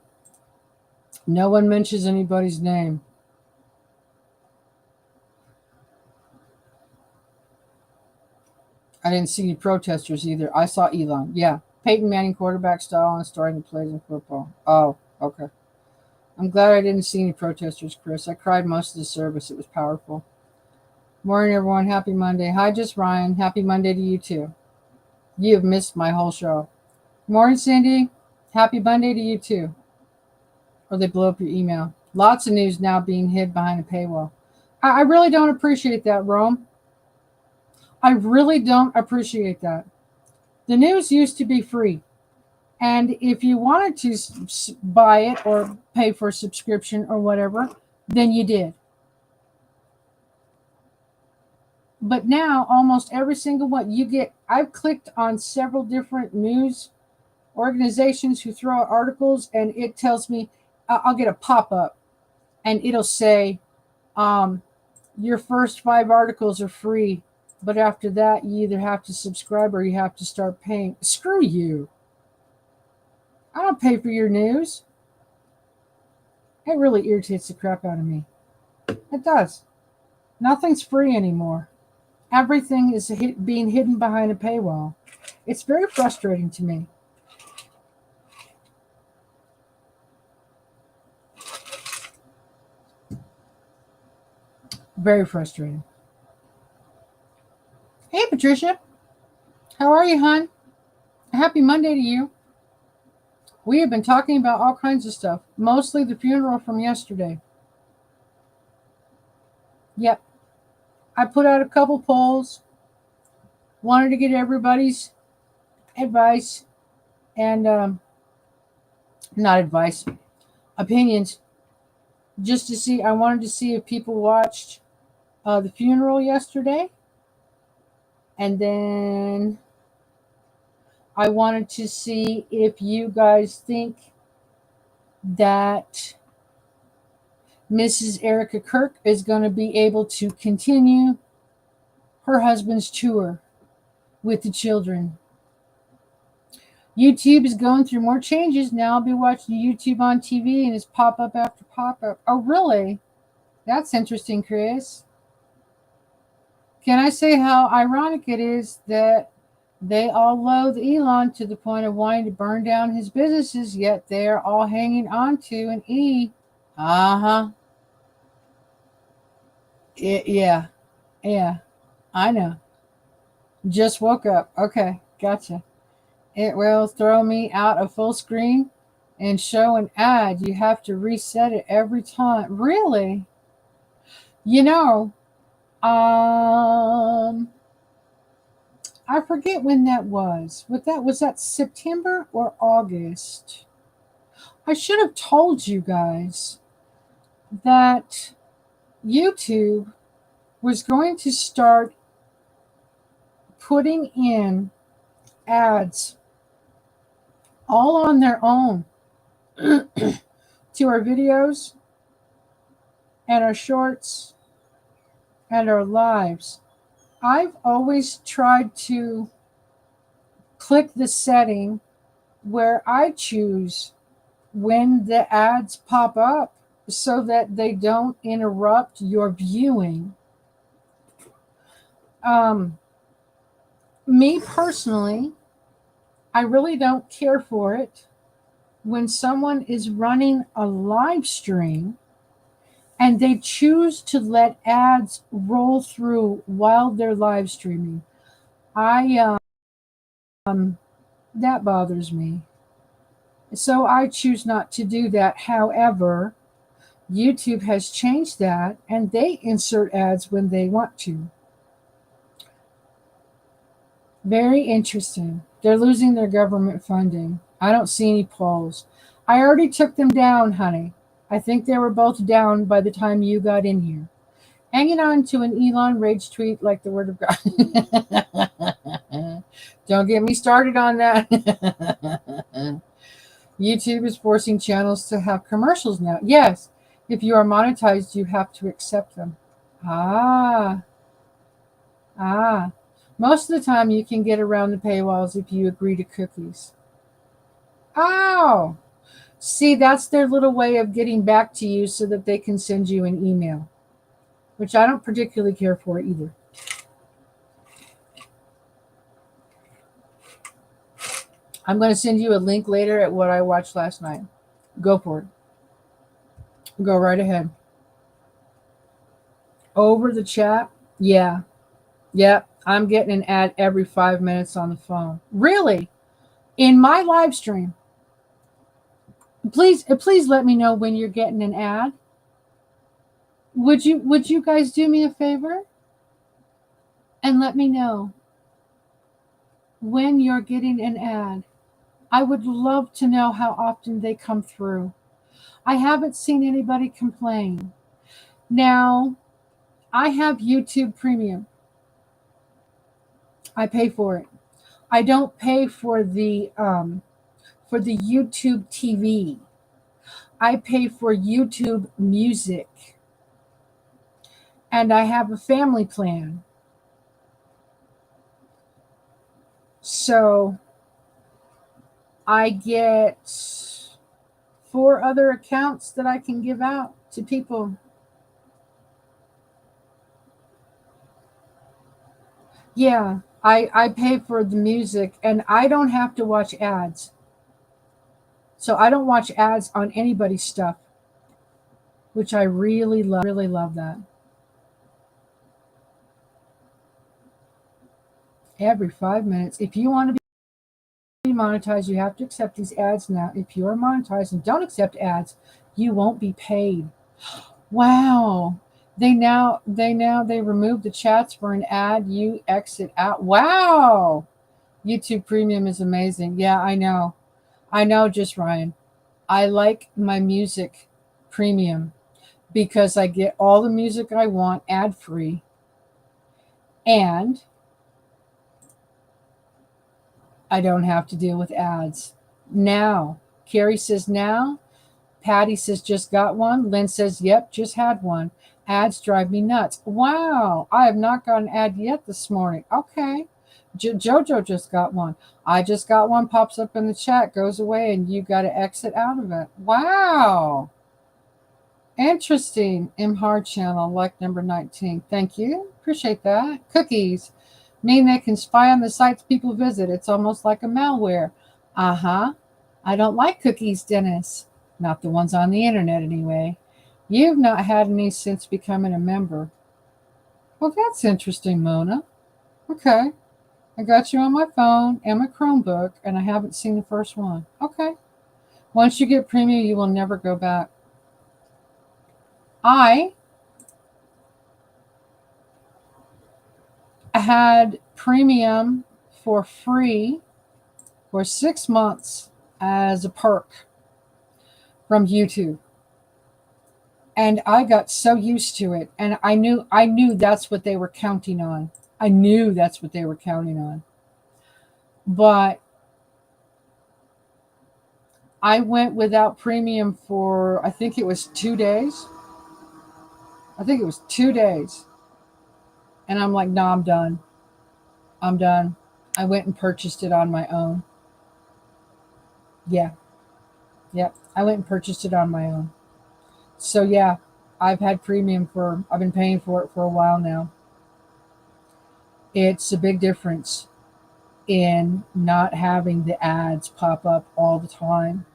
No one mentions anybody's name. I didn't see any protesters either. I saw Elon. Yeah. Peyton Manning quarterback style and starting to play in football. Oh, okay. I'm glad I didn't see any protesters, Chris. I cried most of the service. It was powerful. Morning, everyone. Happy Monday. Hi, just Ryan. Happy Monday to you, too. You have missed my whole show. Morning, Cindy. Happy Monday to you, too. Or they blow up your email. Lots of news now being hid behind a paywall. I really don't appreciate that, Rome. I really don't appreciate that. The news used to be free. And if you wanted to buy it or pay for a subscription or whatever, then you did. But now, almost every single one you get, I've clicked on several different news organizations who throw out articles, and it tells me I'll get a pop up and it'll say, your first 5 articles are free, but after that, you either have to subscribe or you have to start paying. Screw you. I don't pay for your news. It really irritates the crap out of me. It does. Nothing's free anymore. Everything is being hidden behind a paywall. It's very frustrating to me. Very frustrating. Hey, Patricia. How are you, hon? Happy Monday to you. We have been talking about all kinds of stuff, mostly the funeral from yesterday. Yep. I put out a couple polls, wanted to get everybody's advice and not advice, opinions, just to see. I wanted to see if people watched the funeral yesterday, and then I wanted to see if you guys think that Mrs. Erika Kirk is going to be able to continue her husband's tour with the children. YouTube is going through more changes. Now I'll be watching YouTube on TV and it's pop up after pop up. Oh, really? That's interesting, Chris. Can I say how ironic it is that they all loathe Elon to the point of wanting to burn down his businesses, yet they're all hanging on to an E. Uh-huh. Yeah. Yeah. I know. Just woke up. Okay. Gotcha. It will throw me out of full screen and show an ad. You have to reset it every time. Really? You know, I forget when that was. Was that September or August? I should have told you guys that YouTube was going to start putting in ads all on their own to our videos and our shorts and our lives. I've always tried to click the setting where I choose when the ads pop up so that they don't interrupt your viewing. Um, Me personally, I really don't care for it when someone is running a live stream and they choose to let ads roll through while they're live streaming. I That bothers me. So I choose not to do that. However, YouTube has changed that and they insert ads when they want to. Very interesting. They're losing their government funding. I don't see any polls. I already took them down, honey. I think they were both down by the time you got in here. Hanging on to an Elon rage tweet like the word of God. Don't get me started on that. YouTube is forcing channels to have commercials now. Yes, if you are monetized, you have to accept them. Ah, ah. Most of the time, you can get around the paywalls if you agree to cookies. Oh, see, that's their little way of getting back to you so that they can send you an email, which I don't particularly care for either. I'm going to send you a link later at what I watched last night. Go for it. Go right ahead. Over the chat? Yeah. Yep. I'm getting an ad every 5 minutes on the phone. Really? In my live stream. Please let me know when you're getting an ad. Would you guys do me a favor and let me know when you're getting an ad? I would love to know how often they come through. I haven't seen anybody complain. Now, I have YouTube Premium. I pay for it. I don't pay for the YouTube TV. I pay for YouTube Music, and I have a family plan. So I get 4 other accounts that I can give out to people. Yeah, I pay for the music and I don't have to watch ads. So I don't watch ads on anybody's stuff, which I really love that. Every 5 minutes. If you want to be monetized, you have to accept these ads now. If you're monetized and don't accept ads, you won't be paid. Wow. They remove the chats for an ad, you exit out. Wow. YouTube Premium is amazing. Yeah, I know. I know, just Ryan. I like my music premium because I get all the music I want ad free. And I don't have to deal with ads. Now, Carrie says now. Patty says just got one. Lynn says, yep, just had one. Ads drive me nuts. Wow, I have not got an ad yet this morning. Okay. Jojo just got one. I just got one, pops up in the chat, goes away, and you got to exit out of it. Wow. Interesting. M Hard channel, like number 19. Thank you. Appreciate that. Cookies mean they can spy on the sites people visit. It's almost like a malware. Uh-huh. I don't like cookies, Dennis. Not the ones on the internet, anyway. You've not had any since becoming a member. Well, that's interesting, Mona. Okay. I got you on my phone and my Chromebook, and I haven't seen the first one. Okay. Once you get premium, you will never go back. I had premium for free for 6 months as a perk from YouTube. And I got so used to it, and I knew that's what they were counting on. I knew that's what they were counting on. But I went without premium for, I think it was 2 days. I think it was 2 days. And I'm like, no, I'm done. I'm done. I went and purchased it on my own. Yeah. Yep. I went and purchased it on my own. So yeah, I've been paying for it for a while now. It's a big difference in not having the ads pop up all the time.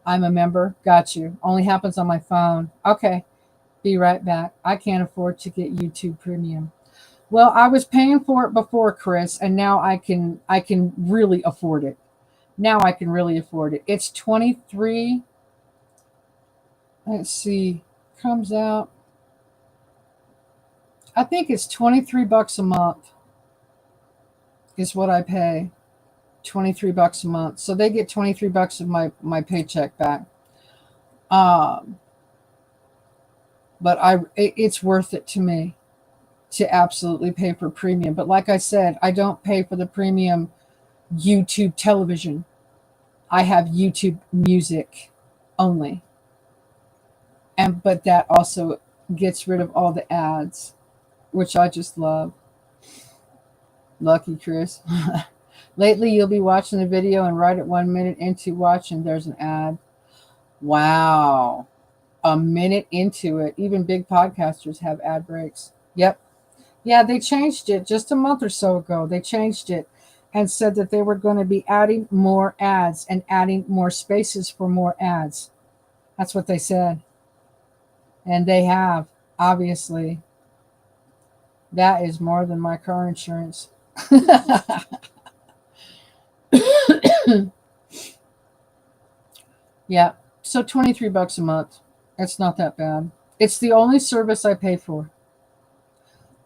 I'm a member. Got you. Only happens on my phone. Okay. Be right back. I can't afford to get YouTube Premium. Well, I was paying for it before, Chris, and now I can really afford it. Now I can really afford it. It's 23. Let's see. Comes out. I think it's 23 bucks a month is what I pay. 23 bucks a month. So they get 23 bucks of my paycheck back. Um but it's worth it to me to absolutely pay for premium. But like I said, I don't pay for the premium YouTube television. I have YouTube music only. And but that also gets rid of all the ads, which I just love. Lucky Chris. Lately you'll be watching the video and right at 1 minute into watching there's an ad. Wow. A minute into it. Even big podcasters have ad breaks. Yep. Yeah, they changed it just a month or so ago. They changed it and said that they were going to be adding more ads and adding more spaces for more ads. That's what they said. And they have, obviously. That is more than my car insurance. Yeah. So 23 bucks a month. It's not that bad. It's the only service I pay for.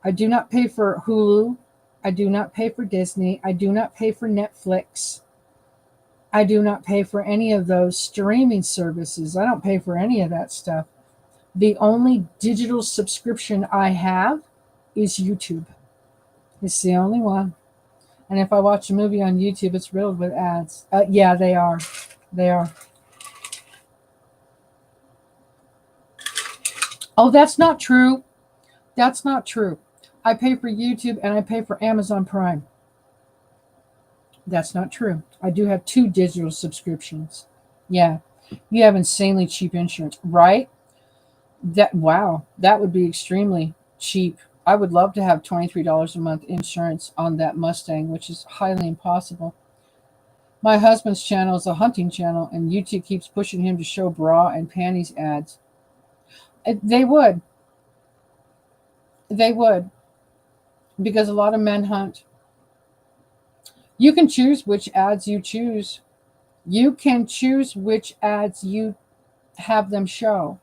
I do not pay for Hulu. I do not pay for Disney. I do not pay for Netflix. I do not pay for any of those streaming services. I don't pay for any of that stuff. The only digital subscription I have is YouTube. It's the only one. And if I watch a movie on YouTube, it's riddled with ads. Yeah, they are. They are. Oh, that's not true. That's not true. I pay for YouTube and I pay for Amazon Prime. That's not true. I do have 2 digital subscriptions. Yeah. You have insanely cheap insurance, right? Wow, that would be extremely cheap. I would love to have $23 a month insurance on that Mustang, which is highly impossible. My husband's channel is a hunting channel, and YouTube keeps pushing him to show bra and panties ads. They would. They would. Because a lot of men hunt. You can choose which ads you choose. You can choose which ads you have them show.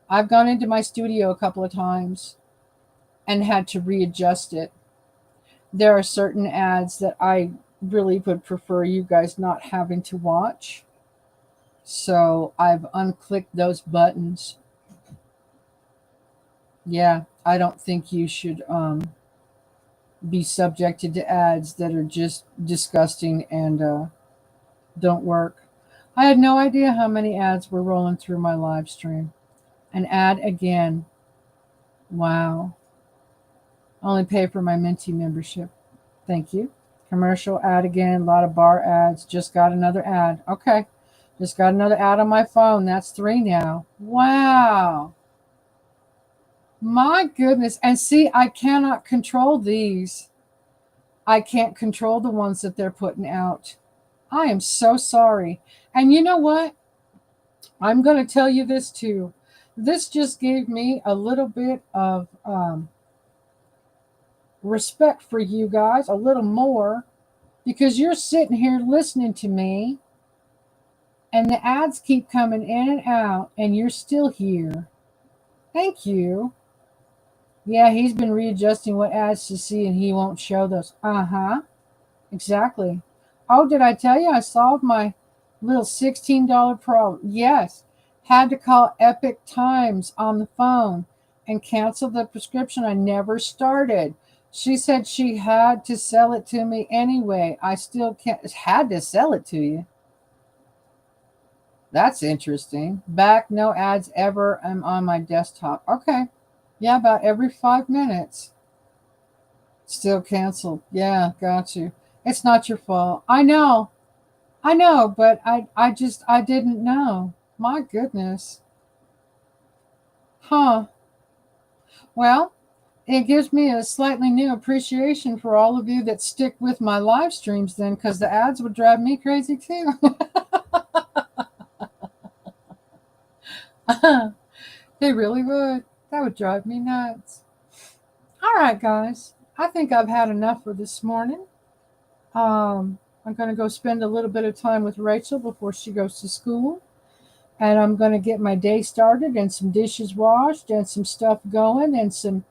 I've gone into my studio a couple of times and had to readjust it. There are certain ads that I really would prefer you guys not having to watch. So I've unclicked those buttons. Yeah, I don't think you should be subjected to ads that are just disgusting and don't work. I had no idea how many ads were rolling through my live stream. An ad again. Wow. Only pay for my Minty membership. Thank you. Commercial ad again. A lot of bar ads. Just got another ad. Okay. Just got another ad on my phone. That's 3 now. Wow. My goodness. And see, I cannot control these. I can't control the ones that they're putting out. I am so sorry. And you know what? I'm going to tell you this too. This just gave me a little bit of respect for you guys, a little more, because you're sitting here listening to me and the ads keep coming in and out and you're still here. Thank you. Yeah, he's been readjusting what ads to see and he won't show those. Uh-huh. Exactly. Oh, did I tell you I solved my little $16 problem? Yes. Had to call Epic Times on the phone and cancel the prescription I never started. She said she had to sell it to me anyway. I still can't. Had to sell it to you. That's interesting. Back, no ads ever. I'm on my desktop. Okay. Yeah, about every 5 minutes. Still canceled. Yeah, got you. It's not your fault. I know. I know, but I didn't know. My goodness. Huh. Well, it gives me a slightly new appreciation for all of you that stick with my live streams then, because the ads would drive me crazy too. They really would. That would drive me nuts. All right, guys. I think I've had enough for this morning. I'm going to go spend a little bit of time with Rachel before she goes to school. And I'm going to get my day started and some dishes washed and some stuff going and some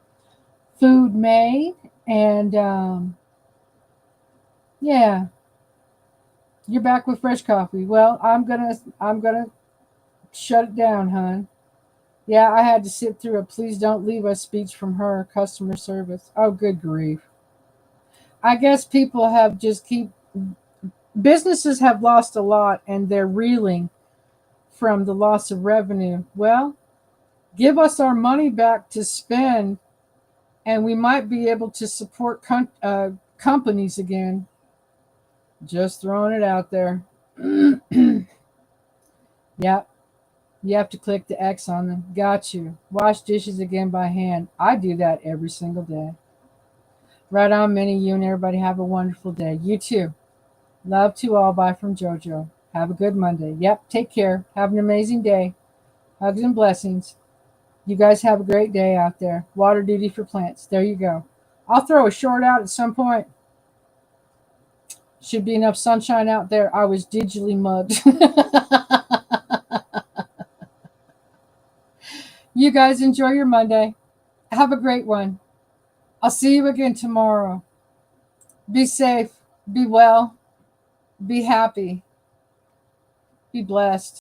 food made. And yeah, you're back with fresh coffee. Well, I'm gonna shut it down, hon. Yeah, I had to sit through a please don't leave us speech from her customer service. Oh, good grief. I guess people have just keep businesses have lost a lot and they're reeling from the loss of revenue. Well, give us our money back to spend and we might be able to support companies again. Just throwing it out there. Yep, you have to click the X on them. Got you. Wash dishes again by hand. I do that every single day. Right on, Minnie. You and everybody have a wonderful day. You too. Love to all. Bye from JoJo. Have a good Monday. Yep, take care. Have an amazing day. Hugs and blessings. You guys have a great day out there. Water duty for plants. There you go. I'll throw a short out at some point. Should be enough sunshine out there. I was digitally mugged. You guys enjoy your Monday. Have a great one. I'll see you again tomorrow. Be safe. Be well. Be happy. Be blessed.